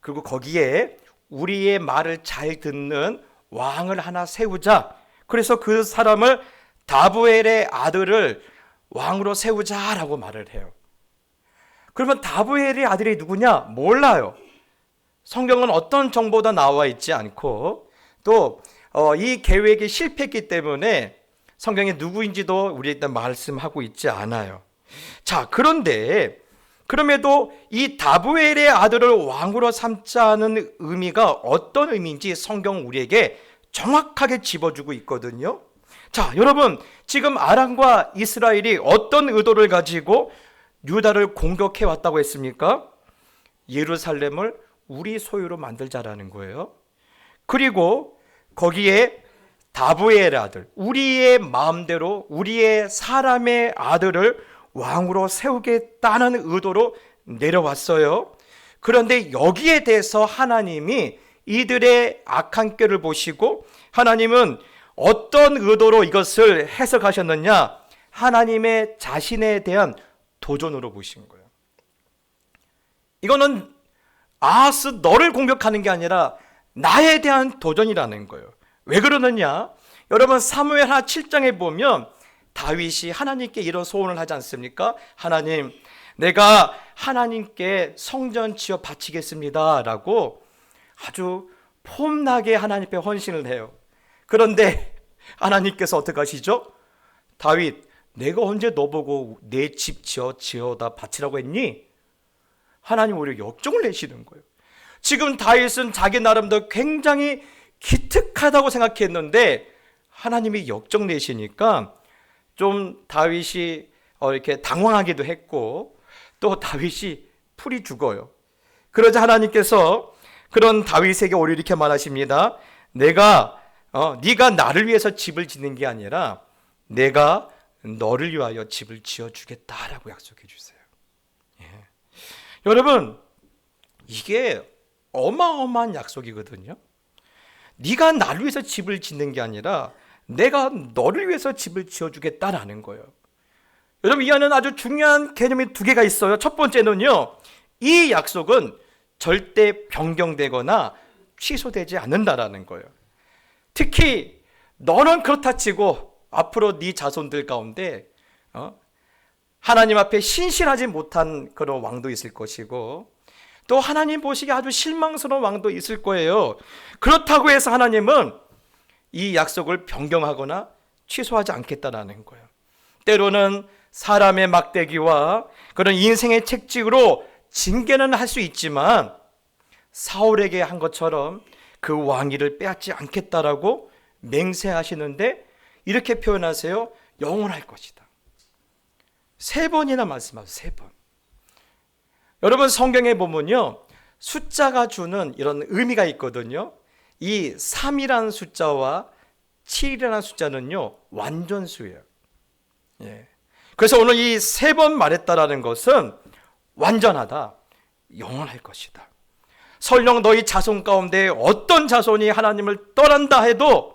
Speaker 2: 그리고 거기에 우리의 말을 잘 듣는 왕을 하나 세우자. 그래서 그 사람을 다부엘의 아들을 왕으로 세우자라고 말을 해요. 그러면 다부엘의 아들이 누구냐? 몰라요. 성경은 어떤 정보도 나와 있지 않고, 또 이 계획이 실패했기 때문에 성경에 누구인지도 우리한테 말씀하고 있지 않아요. 자, 그런데 그럼에도 이 다부엘의 아들을 왕으로 삼자는 의미가 어떤 의미인지 성경은 우리에게 정확하게 짚어주고 있거든요. 자, 여러분, 지금 아람과 이스라엘이 어떤 의도를 가지고 유다를 공격해 왔다고 했습니까? 예루살렘을 우리 소유로 만들자라는 거예요. 그리고 거기에 다부엘의 아들, 우리의 마음대로 우리의 사람의 아들을 왕으로 세우겠다는 의도로 내려왔어요. 그런데 여기에 대해서 하나님이 이들의 악한 꾀를 보시고 하나님은 어떤 의도로 이것을 해석하셨느냐? 하나님의 자신에 대한 도전으로 보신 거예요. 이거는 아하스 너를 공격하는 게 아니라 나에 대한 도전이라는 거예요. 왜 그러느냐? 여러분, 사무엘하 7장에 보면 다윗이 하나님께 이런 소원을 하지 않습니까? 하나님, 내가 하나님께 성전 지어 바치겠습니다 라고 아주 폼나게 하나님 앞에 헌신을 해요. 그런데 하나님께서 어떻게 하시죠? 다윗, 내가 언제 너보고 내 집 지어다 바치라고 했니? 하나님 오히려 역정을 내시는 거예요. 지금 다윗은 자기 나름대로 굉장히 기특하다고 생각했는데 하나님이 역정 내시니까 좀 다윗이 이렇게 당황하기도 했고 또 다윗이 풀이 죽어요. 그러자 하나님께서 그런 다윗에게 오히려 이렇게 말하십니다. 네가 나를 위해서 집을 짓는 게 아니라 내가 너를 위하여 집을 지어주겠다라고 약속해 주세요. 예. 여러분, 이게 어마어마한 약속이거든요. 네가 나를 위해서 집을 짓는 게 아니라 내가 너를 위해서 집을 지어주겠다라는 거예요. 여러분, 이 안에는 아주 중요한 개념이 두 개가 있어요. 첫 번째는요, 이 약속은 절대 변경되거나 취소되지 않는다라는 거예요. 특히 너는 그렇다 치고 앞으로 네 자손들 가운데 하나님 앞에 신실하지 못한 그런 왕도 있을 것이고 또 하나님 보시기에 아주 실망스러운 왕도 있을 거예요. 그렇다고 해서 하나님은 이 약속을 변경하거나 취소하지 않겠다라는 거예요. 때로는 사람의 막대기와 그런 인생의 책찍으로 징계는 할 수 있지만 사울에게 한 것처럼 그 왕위를 빼앗지 않겠다라고 맹세하시는데 이렇게 표현하세요. 영원할 것이다. 3번이나 말씀하세요. 3번. 여러분, 성경에 보면요, 숫자가 주는 이런 의미가 있거든요. 이 3이라는 숫자와 7이라는 숫자는요, 완전수예요. 예. 그래서 오늘 이 3번 말했다라는 것은 완전하다, 영원할 것이다. 설령 너희 자손 가운데 어떤 자손이 하나님을 떠난다 해도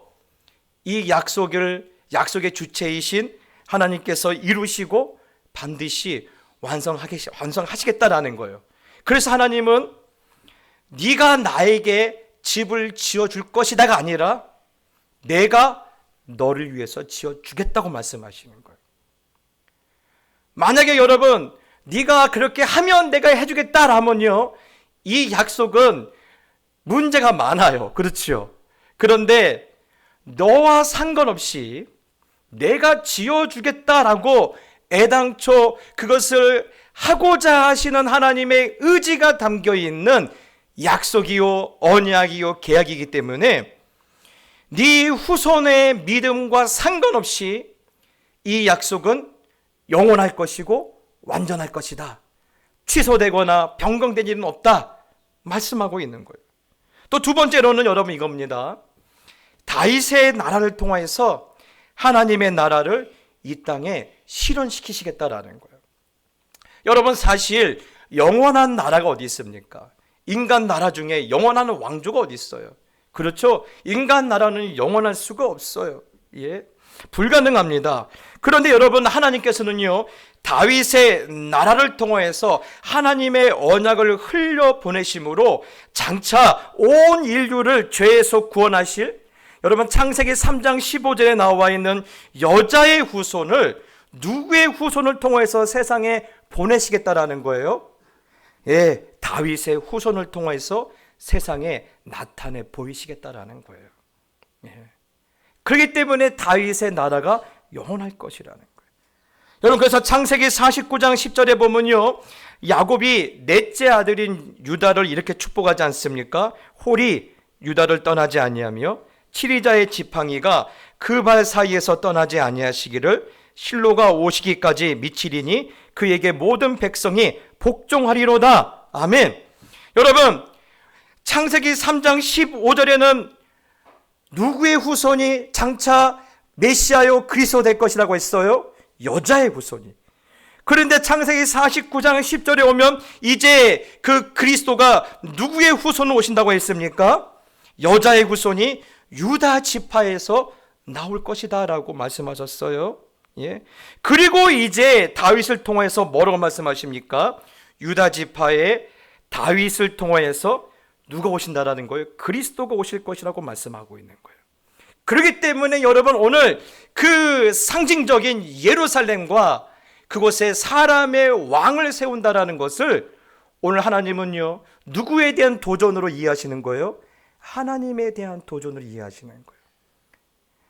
Speaker 2: 이 약속의 주체이신 하나님께서 이루시고 반드시 완성하시겠다라는 거예요. 그래서 하나님은 네가 나에게 집을 지어줄 것이다가 아니라 내가 너를 위해서 지어주겠다고 말씀하시는 거예요. 만약에 여러분 네가 그렇게 하면 내가 해주겠다라면요, 이 약속은 문제가 많아요. 그렇죠? 그런데 너와 상관없이 내가 지어주겠다라고 애당초 그것을 하고자 하시는 하나님의 의지가 담겨있는 약속이요, 언약이요, 계약이기 때문에 네 후손의 믿음과 상관없이 이 약속은 영원할 것이고 완전할 것이다. 취소되거나 변경된 일은 없다 말씀하고 있는 거예요. 또 두 번째로는 여러분 이겁니다. 다윗의 나라를 통해서 하나님의 나라를 이 땅에 실현시키시겠다라는 거예요. 여러분, 사실 영원한 나라가 어디 있습니까? 인간 나라 중에 영원한 왕조가 어디 있어요? 그렇죠? 인간 나라는 영원할 수가 없어요. 예, 불가능합니다. 그런데 여러분, 하나님께서는요, 다윗의 나라를 통해서 하나님의 언약을 흘려보내심으로 장차 온 인류를 죄에서 구원하실, 여러분 창세기 3장 15절에 나와 있는 여자의 후손을, 누구의 후손을 통해서 세상에 보내시겠다라는 거예요? 예, 다윗의 후손을 통해서 세상에 나타내 보이시겠다라는 거예요. 예. 그렇기 때문에 다윗의 나라가 영원할 것이라는 거예요. 여러분, 그래서 창세기 49장 10절에 보면요, 야곱이 넷째 아들인 유다를 이렇게 축복하지 않습니까? 홀이 유다를 떠나지 아니하며 치리자의 지팡이가 그 발 사이에서 떠나지 아니하시기를 실로가 오시기까지 미치리니 그에게 모든 백성이 복종하리로다. 아멘. 여러분, 창세기 3장 15절에는 누구의 후손이 장차 메시아요 그리스도 될 것이라고 했어요? 여자의 후손이. 그런데 창세기 49장 10절에 오면 이제 그 그리스도가 누구의 후손으로 오신다고 했습니까? 여자의 후손이 유다 지파에서 나올 것이다 라고 말씀하셨어요. 예. 그리고 이제 다윗을 통해서 뭐라고 말씀하십니까? 유다 지파의 다윗을 통해서 누가 오신다라는 거예요? 그리스도가 오실 것이라고 말씀하고 있는 거예요. 그렇기 때문에 여러분, 오늘 그 상징적인 예루살렘과 그곳에 사람의 왕을 세운다라는 것을 오늘 하나님은요, 누구에 대한 도전으로 이해하시는 거예요? 하나님에 대한 도전으로 이해하시는 거예요.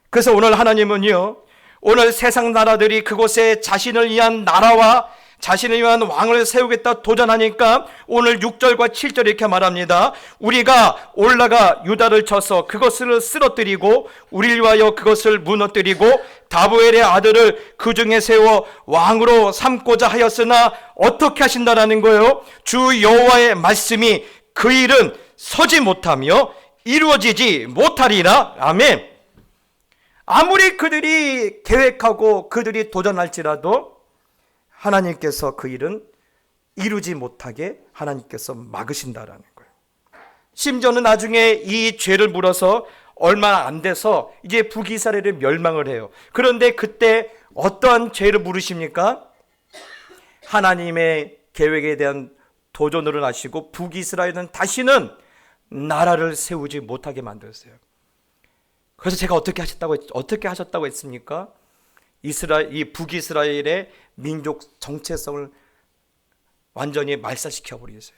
Speaker 2: 그래서 오늘 하나님은요, 오늘 세상 나라들이 그곳에 자신을 위한 나라와 자신을 위한 왕을 세우겠다 도전하니까 오늘 6절과 7절 이렇게 말합니다. 우리가 올라가 유다를 쳐서 그것을 쓰러뜨리고 우리를 위하여 그것을 무너뜨리고 다보엘의 아들을 그 중에 세워 왕으로 삼고자 하였으나 어떻게 하신다라는 거예요? 주 여호와의 말씀이 그 일은 서지 못하며 이루어지지 못하리라. 아멘. 아무리 그들이 계획하고 그들이 도전할지라도 하나님께서 그 일은 이루지 못하게 하나님께서 막으신다라는 거예요. 심지어는 나중에 이 죄를 물어서 얼마 안 돼서 이제 북이스라엘을 멸망을 해요. 그런데 그때 어떠한 죄를 물으십니까? 하나님의 계획에 대한 도전을 하시고 북이스라엘은 다시는 나라를 세우지 못하게 만들었어요. 그래서 제가 어떻게 하셨다고 했습니까? 이 북이스라엘의 민족 정체성을 완전히 말살시켜 버리겠어요.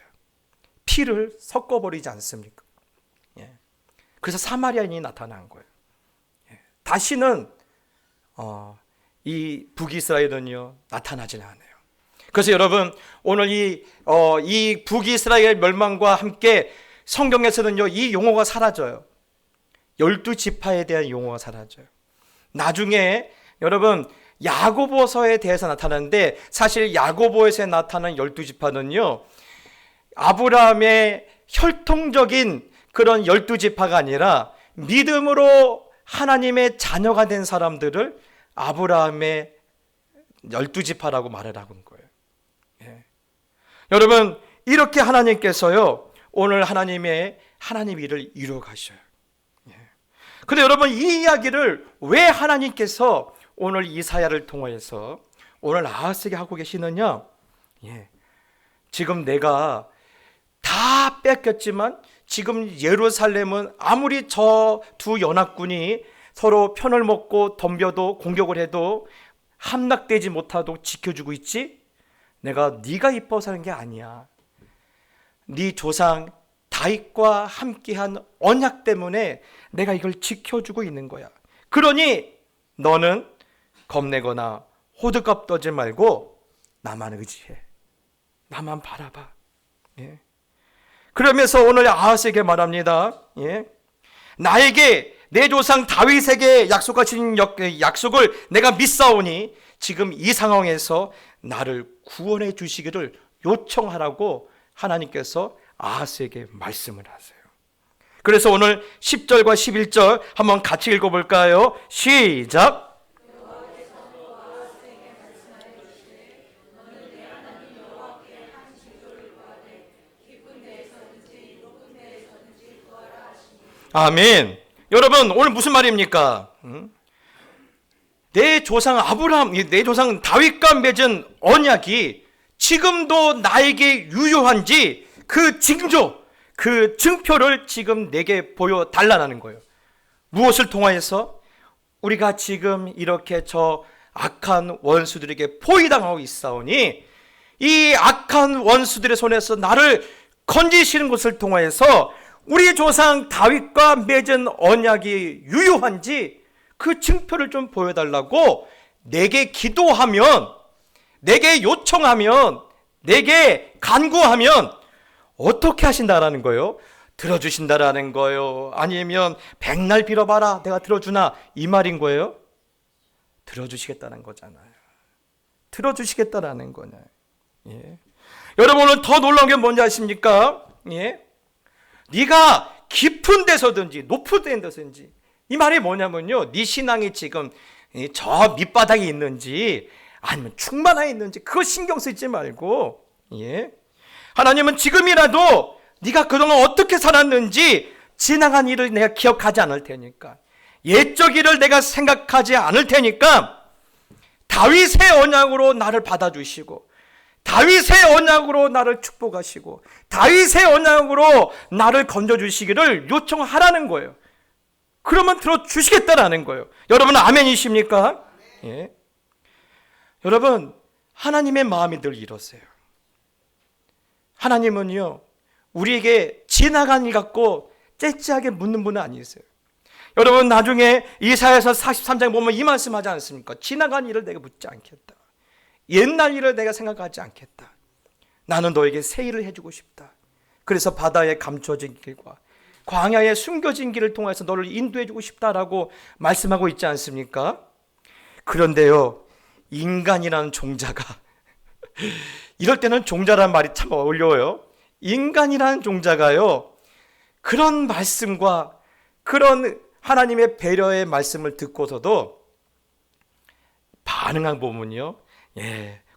Speaker 2: 피를 섞어 버리지 않습니까? 예. 그래서 사마리아인이 나타난 거예요. 예. 다시는 이 북이스라엘은요 나타나지 않아요. 그래서 여러분 오늘 이 북이스라엘 멸망과 함께 성경에서는요 이 용어가 사라져요. 12지파에 대한 용어가 사라져요. 나중에 여러분 야고보서에 대해서 나타나는데 사실 야고보에서 나타난 12지파는요 아브라함의 혈통적인 그런 12지파가 아니라 믿음으로 하나님의 자녀가 된 사람들을 아브라함의 12지파라고 말을 하고 있는 거예요. 예. 여러분 이렇게 하나님께서요 오늘 하나님 일을 이루어 가셔요. 예. 근데 여러분 이 이야기를 왜 하나님께서 오늘 이사야를 통해서 오늘 아하스에게 하고 계시느냐? 예. 지금 내가 다 뺏겼지만 지금 예루살렘은 아무리 저 두 연합군이 서로 편을 먹고 덤벼도 공격을 해도 함락되지 못하도록 지켜주고 있지? 내가 네가 이뻐서 하는 게 아니야. 네 조상 다윗과 함께한 언약 때문에 내가 이걸 지켜주고 있는 거야. 그러니 너는 겁내거나 호들갑 떠지 말고 나만 의지해. 나만 바라봐. 예. 그러면서 오늘 아하스에게 말합니다. 예. 나에게 내 조상 다윗에게 약속하신 약속을 내가 믿사오니 지금 이 상황에서 나를 구원해 주시기를 요청하라고 하나님께서 아하스에게 말씀을 하세요. 그래서 오늘 10절과 11절 한번 같이 읽어볼까요? 시작! 아멘. 여러분 오늘 무슨 말입니까? 내 조상 내 조상 다윗과 맺은 언약이 지금도 나에게 유효한지 그 징조, 그 증표를 지금 내게 보여달라는 거예요. 무엇을 통하여서? 우리가 지금 이렇게 저 악한 원수들에게 포위당하고 있사오니 이 악한 원수들의 손에서 나를 건지시는 것을 통하여서 우리 조상 다윗과 맺은 언약이 유효한지 그 증표를 좀 보여달라고 내게 기도하면, 내게 요청하면, 내게 간구하면 어떻게 하신다라는 거예요? 들어주신다라는 거예요? 아니면 백날 빌어봐라 내가 들어주나 이 말인 거예요? 들어주시겠다는 거잖아요. 들어주시겠다라는 거냐. 예. 여러분 오늘 더 놀라운 게 뭔지 아십니까? 예. 네가 깊은 데서든지 높은 데서든지 이 말이 뭐냐면요 네 신앙이 지금 저 밑바닥에 있는지 아니면 충만해 있는지 그거 신경 쓰지 말고 예. 하나님은 지금이라도 네가 그동안 어떻게 살았는지 지나간 일을 내가 기억하지 않을 테니까 옛적 일을 내가 생각하지 않을 테니까 다윗의 언약으로 나를 받아주시고 다윗의 언약으로 나를 축복하시고 다윗의 언약으로 나를 건져주시기를 요청하라는 거예요. 그러면 들어주시겠다라는 거예요. 여러분 아멘이십니까? 예. 여러분 하나님의 마음이 늘 이러세요. 하나님은요 우리에게 지나간 일 갖고 째째하게 묻는 분은 아니세요. 여러분 나중에 이사야서 43장 보면 이 말씀 하지 않습니까? 지나간 일을 내가 묻지 않겠다. 옛날 일을 내가 생각하지 않겠다. 나는 너에게 새 일을 해주고 싶다. 그래서 바다에 감춰진 길과 광야에 숨겨진 길을 통해서 너를 인도해주고 싶다라고 말씀하고 있지 않습니까? 그런데요, 인간이라는 종자가 이럴 때는 종자라는 말이 참 어려워요. 인간이라는 종자가요, 그런 말씀과 그런 하나님의 배려의 말씀을 듣고서도 반응한 부분이요,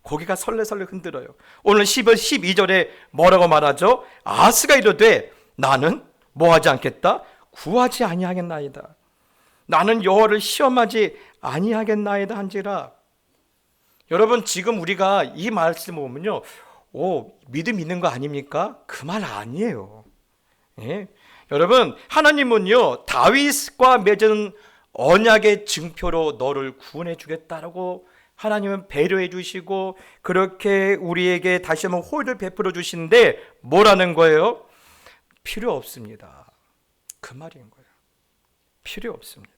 Speaker 2: 고개가 설레설레 흔들어요. 오늘 12절에 뭐라고 말하죠? 아스가 이르되 나는 뭐하지 않겠다? 구하지 아니하겠나이다. 나는 여호와를 시험하지 아니하겠나이다 한지라. 여러분 지금 우리가 이 말씀 보면요, 믿음 있는 거 아닙니까? 그 말 아니에요. 여러분 하나님은요, 다윗과 맺은 언약의 증표로 너를 구원해 주겠다라고 하나님은 배려해 주시고 그렇게 우리에게 다시 한번 호의를 베풀어 주시는데 뭐라는 거예요? 필요 없습니다. 그 말인 거예요. 필요 없습니다.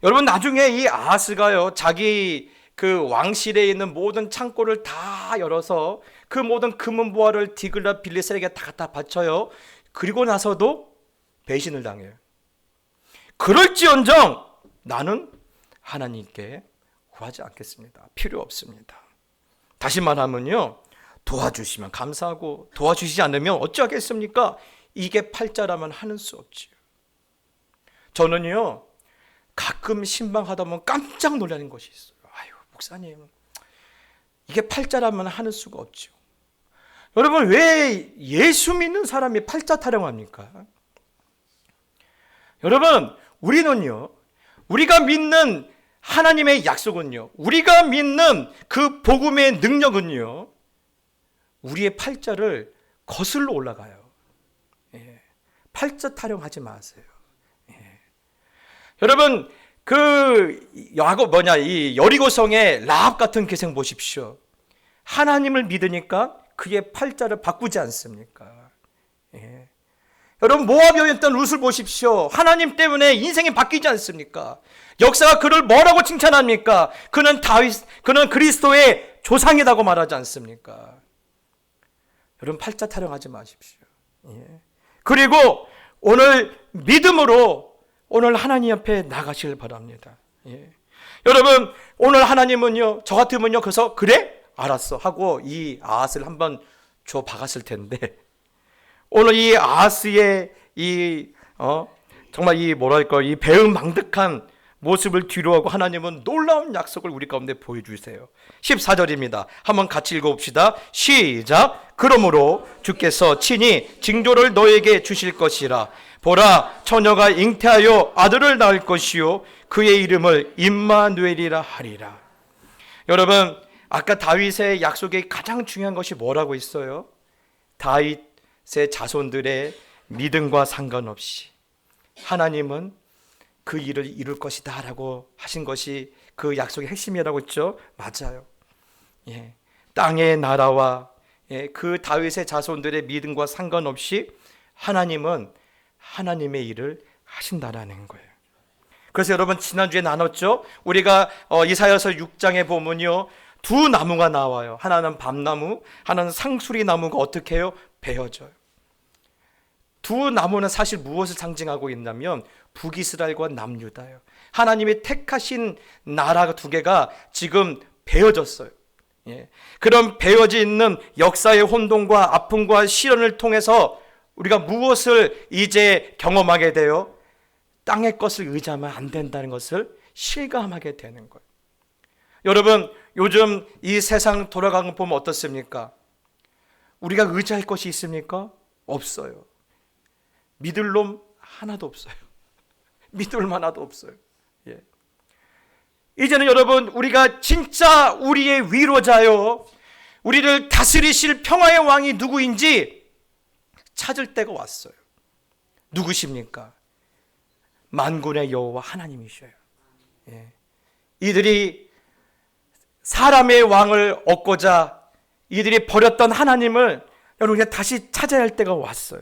Speaker 2: 여러분 나중에 이 아하스가요, 자기 그 왕실에 있는 모든 창고를 다 열어서 그 모든 금은보화를 디글라 빌레셀에게 다 갖다 바쳐요. 그리고 나서도 배신을 당해요. 그럴지언정 나는 하나님께 구하지 않겠습니다. 필요 없습니다. 다시 말하면요, 도와주시면 감사하고 도와주시지 않으면 어찌하겠습니까? 이게 팔자라면 하는 수 없지요. 저는요, 가끔 신방하다 보면 깜짝 놀라는 것이 있어요. 아유, 목사님, 이게 팔자라면 하는 수가 없죠. 여러분, 왜 예수 믿는 사람이 팔자 타령합니까? 여러분, 우리는요, 우리가 믿는 하나님의 약속은요, 우리가 믿는 그 복음의 능력은요, 우리의 팔자를 거슬러 올라가요. 팔자 타령하지 마세요. 여러분 이 여리고성의 라합 같은 계생 보십시오. 하나님을 믿으니까 그의 팔자를 바꾸지 않습니까? 여러분 모압여인이었던 룻을 보십시오. 하나님 때문에 인생이 바뀌지 않습니까? 역사가 그를 뭐라고 칭찬합니까? 그는 그리스도의 조상이라고 말하지 않습니까? 여러분 팔자 타령하지 마십시오. 그리고 오늘 믿음으로 오늘 하나님 앞에 나가시길 바랍니다. 여러분 오늘 하나님은요, 저 같으면요, 그래서 그래? 알았어 하고 이 아하스를 한번 줘 박았을 텐데, 오늘 이 아하스의 정말 이 배은망덕한 모습을 뒤로하고 하나님은 놀라운 약속을 우리 가운데 보여주세요. 14절입니다. 한번 같이 읽어봅시다. 시작. 그러므로 주께서 친히 징조를 너에게 주실 것이라. 보라, 처녀가 잉태하여 아들을 낳을 것이요 그의 이름을 임마누엘이라 하리라. 여러분 아까 다윗의 약속에 가장 중요한 것이 뭐라고 있어요? 다윗의 자손들의 믿음과 상관없이 하나님은 그 일을 이룰 것이다 라고 하신 것이 그 약속의 핵심이라고 했죠. 맞아요. 땅의 나라와 그 다윗의 자손들의 믿음과 상관없이 하나님은 하나님의 일을 하신다라는 거예요. 그래서 여러분 지난주에 나눴죠. 우리가 이사야서 6장에 보면요, 두 나무가 나와요. 하나는 밤나무, 하나는 상수리 나무가 어떻게 해요? 베어져요. 두 나무는 사실 무엇을 상징하고 있냐면 북이스라엘과 남유다예요. 하나님이 택하신 나라 두 개가 지금 베어졌어요. 그런 베어져 있는 역사의 혼돈과 아픔과 시련을 통해서 우리가 무엇을 이제 경험하게 돼요? 땅의 것을 의지하면 안 된다는 것을 실감하게 되는 거예요. 여러분 요즘 이 세상 돌아가는 거 보면 어떻습니까? 우리가 의지할 것이 있습니까? 없어요. 믿을 놈 하나도 없어요. 믿을 만하도 없어요. 이제는 여러분 우리가 진짜 우리의 위로자요, 우리를 다스리실 평화의 왕이 누구인지 찾을 때가 왔어요. 누구십니까? 만군의 여호와 하나님이셔요. 이들이 사람의 왕을 얻고자 이들이 버렸던 하나님을 여러분 우리가 다시 찾아야 할 때가 왔어요.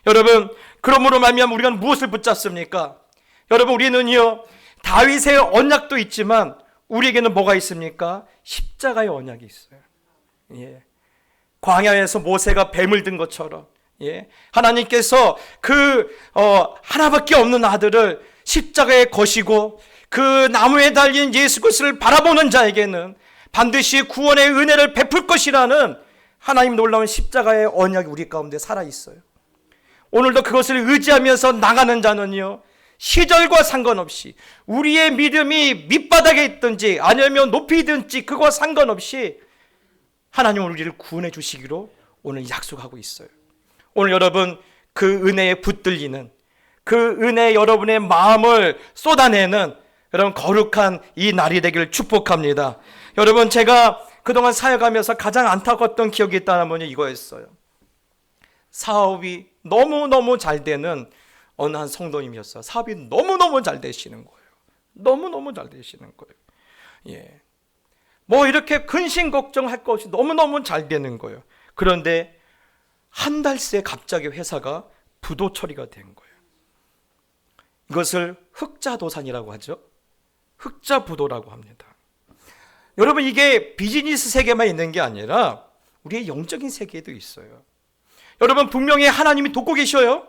Speaker 2: 여러분, 그러므로 말미암아 우리가 무엇을 붙잡습니까? 여러분, 우리는요 다윗의 언약도 있지만 우리에게는 뭐가 있습니까? 십자가의 언약이 있어요. 예. 광야에서 모세가 뱀을 든 것처럼, 예, 하나님께서 하나밖에 없는 아들을 십자가에 거시고 그 나무에 달린 예수 그리스도를 바라보는 자에게는 반드시 구원의 은혜를 베풀 것이라는 하나님 놀라운 십자가의 언약이 우리 가운데 살아 있어요. 오늘도 그것을 의지하면서 나가는 자는요, 시절과 상관없이 우리의 믿음이 밑바닥에 있든지 아니면 높이 있든지 그거와 상관없이 하나님은 우리를 구원해 주시기로 오늘 약속하고 있어요. 오늘 여러분, 그 은혜에 붙들리는, 그 은혜에 여러분의 마음을 쏟아내는 여러분 거룩한 이 날이 되기를 축복합니다. 여러분, 제가 그동안 사역하면서 가장 안타까웠던 기억이 있다면 이거였어요. 사업이 너무너무 잘 되는 어느 한 성도님이었어요. 사업이 너무너무 잘 되시는 거예요. 너무너무 잘 되시는 거예요. 예. 뭐 이렇게 근심 걱정할 것 없이 너무너무 잘 되는 거예요. 그런데 한 달 새 갑자기 회사가 부도 처리가 된 거예요. 이것을 흑자도산이라고 하죠. 흑자부도라고 합니다. 여러분, 이게 비즈니스 세계만 있는 게 아니라 우리의 영적인 세계에도 있어요. 여러분, 분명히 하나님이 돕고 계셔요.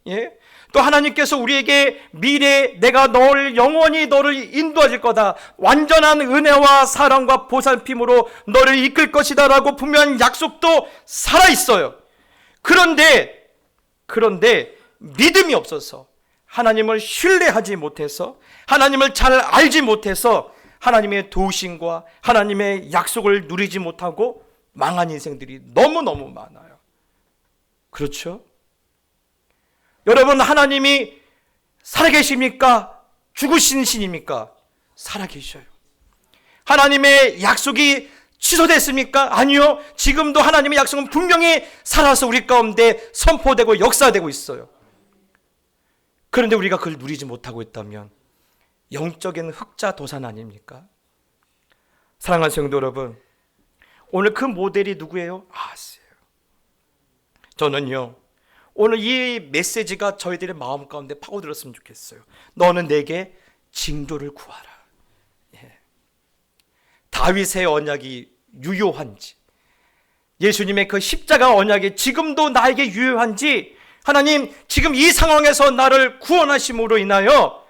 Speaker 2: 예? 또 하나님께서 우리에게 미래에 내가 영원히 너를 인도하실 거다, 완전한 은혜와 사랑과 보살핌으로 너를 이끌 것이다 라고 분명한 약속도 살아있어요. 그런데 믿음이 없어서, 하나님을 신뢰하지 못해서, 하나님을 잘 알지 못해서 하나님의 도우심과 하나님의 약속을 누리지 못하고 망한 인생들이 너무너무 많아요. 그렇죠? 여러분, 하나님이 살아계십니까? 죽으신 신입니까? 살아계셔요. 하나님의 약속이 취소됐습니까? 아니요. 지금도 하나님의 약속은 분명히 살아서 우리 가운데 선포되고 역사되고 있어요. 그런데 우리가 그걸 누리지 못하고 있다면 영적인 흑자도산 아닙니까? 사랑하는 성도 여러분, 오늘 그 모델이 누구예요? 아세요. 저는요, 오늘 이 메시지가 저희들의 마음 가운데 파고들었으면 좋겠어요. 너는 내게 징조를 구하라. 예. 다윗의 언약이 유효한지, 예수님의 그 십자가 언약이 지금도 나에게 유효한지, 하나님 지금 이 상황에서 나를 구원하심으로 인하여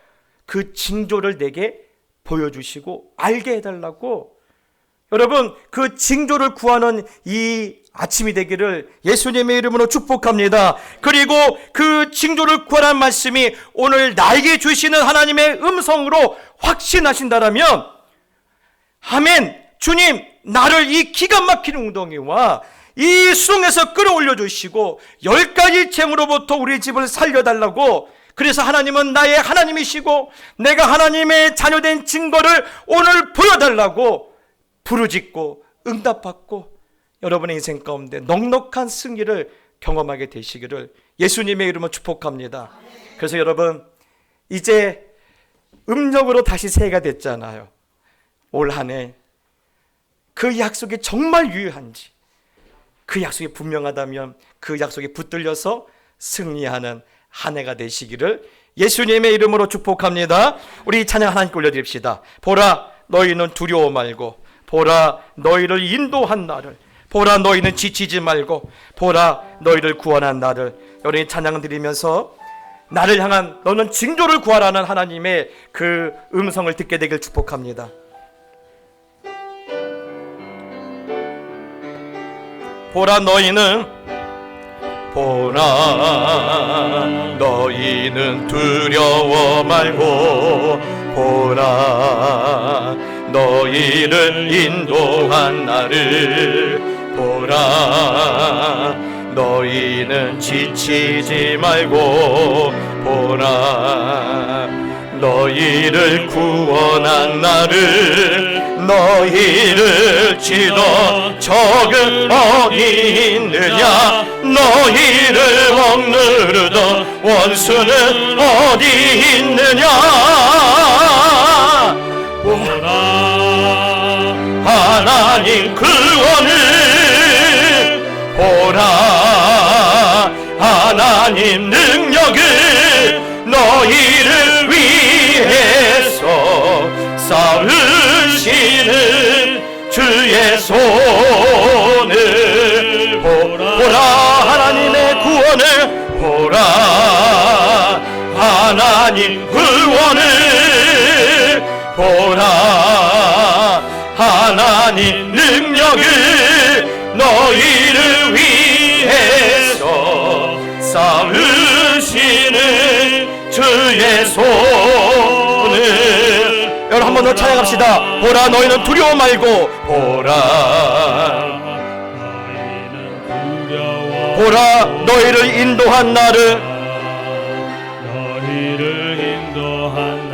Speaker 2: 그 징조를 내게 보여주시고 알게 해달라고, 여러분 그 징조를 구하는 이 아침이 되기를 예수님의 이름으로 축복합니다. 그리고 그 징조를 구하라는 말씀이 오늘 나에게 주시는 하나님의 음성으로 확신하신다라면, 아멘, 주님 나를 이 기가 막힌 웅덩이와 이 수렁에서 끌어올려 주시고 10가지 쟁으로부터 우리 집을 살려달라고, 그래서 하나님은 나의 하나님이시고 내가 하나님의 자녀된 증거를 오늘 보여달라고 부르짖고 응답받고 여러분의 인생 가운데 넉넉한 승리를 경험하게 되시기를 예수님의 이름으로 축복합니다. 그래서 여러분, 이제 음력으로 다시 새해가 됐잖아요. 올 한 해 그 약속이 정말 유효한지, 그 약속이 분명하다면 그 약속에 붙들려서 승리하는 한 해가 되시기를 예수님의 이름으로 축복합니다. 우리 찬양 하나님께 올려드립시다. 보라 너희는 두려워 말고, 보라 너희를 인도한 나를, 보라 너희는 지치지 말고, 보라 너희를 구원한 나를. 여러분이 찬양 드리면서 나를 향한 너는 징조를 구하라는 하나님의 그 음성을 듣게 되길 축복합니다. 보라 너희는 두려워 말고, 보라 너희를 인도한 나를, 보라 너희는 지치지 말고, 보라 너희를 구원한 나를. 너희를 치던 적은 어디 있느냐, 너희를 억누르던 원수는 어디 있느냐. 보라 하나님 구원을, 보라 하나님 하나님 능력을 너희를 위해서 쌓으시는 주의 손을 보라. 하나님의 구원을 보라. 하나님 구원을 보라. 하나님 능력을 너희를 위해서 쌓으시는 주의 손을. 여러분 한 번 더 찬양합시다. 보라 너희는 두려워 말고 보라 너희를 인도한 나를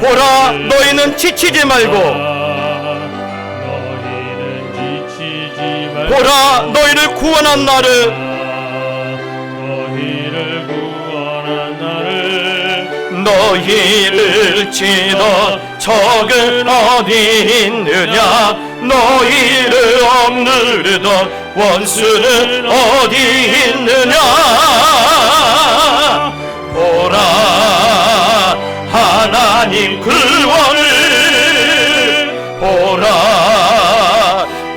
Speaker 2: 보라 너희는 지치지 말고 보라 너희를 구원한 나를 너희를 치던 적은 어디 있느냐 너희를 억누르던 원수는 어디 있느냐 보라 하나님 구원을 보라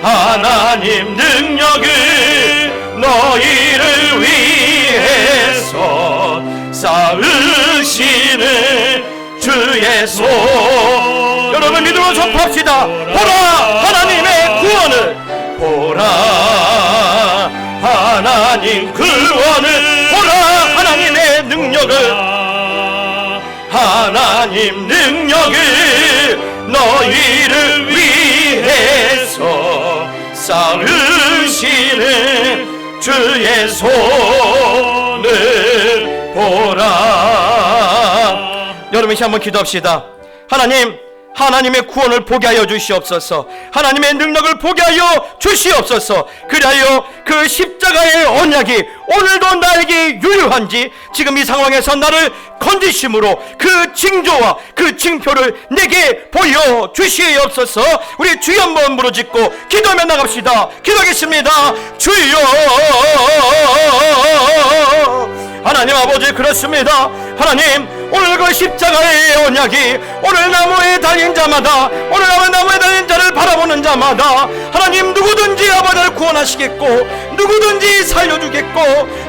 Speaker 2: 하나님 능력을 너희를 위해서 쌓으시는 주의 손. 여러분 믿음으로 전파합시다. 보라 하나님의 구원을 보라 하나님 구원을 보라 하나님의 능력을 하나님 능력을 너희를 위해서 쌓으시는 주의 손을 보라. 여러분 이제 한번 기도합시다. 하나님의 구원을 보게 하여 주시옵소서. 하나님의 능력을 보게 하여 주시옵소서. 그리하여 그 십자가의 언약이 오늘도 나에게 유효한지 지금 이 상황에서 나를 건지심으로 그 징조와 그 징표를 내게 보여 주시옵소서. 우리 주여 한번 부르짖고 기도하며 나갑시다. 기도하겠습니다. 주여 하나님 아버지 그렇습니다. 하나님 오늘 그 십자가의 언약이 오늘 나무에 달린 자마다 오늘 나무에 달린 자를 바라보는 자마다 하나님 누구든지 아버지를 구원하시겠고 누구든지 살려주겠고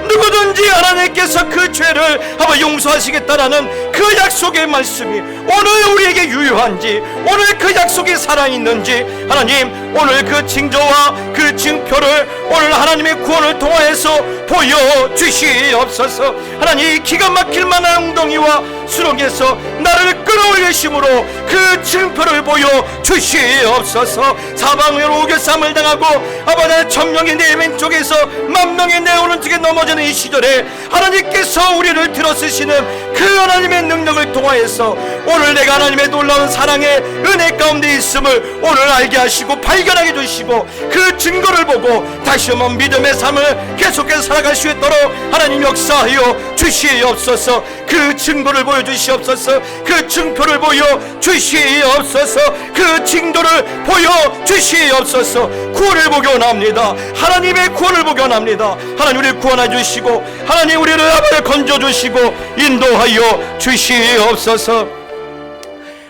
Speaker 2: 누구든지 하나님께서 그 죄를 아버지 용서하시겠다라는 그 약속의 말씀이 오늘 우리에게 유효한지 오늘 그 약속이 살아있는지 하나님 오늘 그 징조와 그 징표를 오늘 하나님의 구원을 통하여서 보여주시옵소서. 하나님 기가 막힐 만한 엉덩이와 수렁에서 나를 끌어올리심으로 그 징표를 보여주시옵소서. 사방으로 우겨쌈을 당하고 아버지 천명이 내 왼쪽에서 만명이 내 오른쪽에 넘어지는 이 시절에 하나님께서 우리를 들어쓰시는 그 하나님의 능력을 통하여서 오늘 내가 하나님의 놀라운 사랑의 은혜 가운데 있음을 오늘 알게 하시고 발견하게 주시고 그 증거를 보고 다시 한번 믿음의 삶을 계속해서 살아갈 수 있도록 하나님 역사하여 주시옵소서. 그 증거를 보여주시옵소서. 그 증표를 보여주시옵소서. 그 징조를 보여주시옵소서. 구원을 보기 원합니다. 하나님의 구원을 보기 원합니다. 하나님 우리를 구원해 주시고 하나님 우리를 아버지 건져주시고 인도하여 주시옵소서.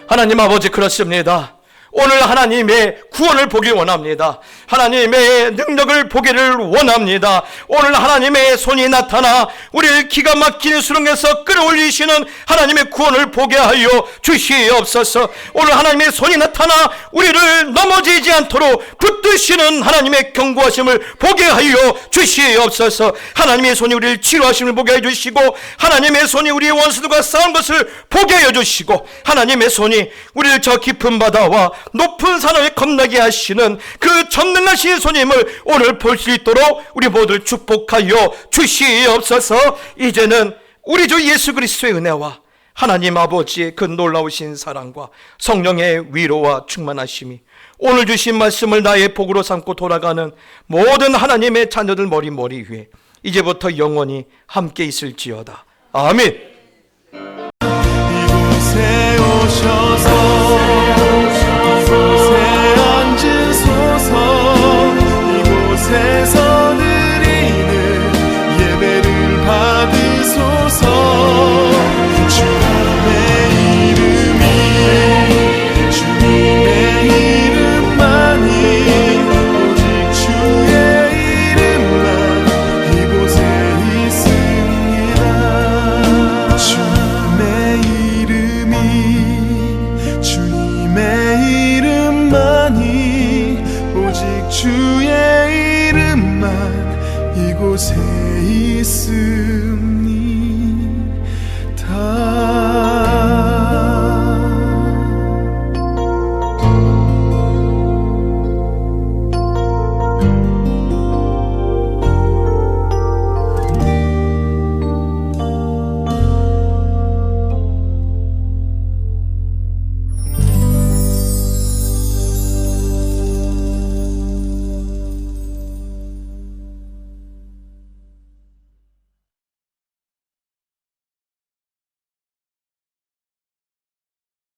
Speaker 2: 하나님 아버지 그렇습니다. 오늘 하나님의 구원을 보기 원합니다. 하나님의 능력을 보기를 원합니다. 오늘 하나님의 손이 나타나 우리를 기가 막힌 수렁에서 끌어올리시는 하나님의 구원을 보게 하여 주시옵소서. 오늘 하나님의 손이 나타나 우리를 넘어지지 않도록 붙드시는 하나님의 경고하심을 보게 하여 주시옵소서. 하나님의 손이 우리를 치료하심을 보게 해주시고 하나님의 손이 우리의 원수들과 싸운 것을 보게 하여 주시고 하나님의 손이 우리를 저 깊은 바다와 높은 산을 건너게 하시는 그 전능하신 손님을 오늘 볼 수 있도록 우리 모두를 축복하여 주시옵소서. 이제는 우리 주 예수 그리스도의 은혜와 하나님 아버지의 그 놀라우신 사랑과 성령의 위로와 충만하심이 오늘 주신 말씀을 나의 복으로 삼고 돌아가는 모든 하나님의 자녀들 머리 위에 이제부터 영원히 함께 있을지어다. 아멘.
Speaker 4: 이곳에 오셔서 이곳에 앉으소서. 이곳에서 드리는 예배를 받으소서. 주의 이름만 이곳에 있음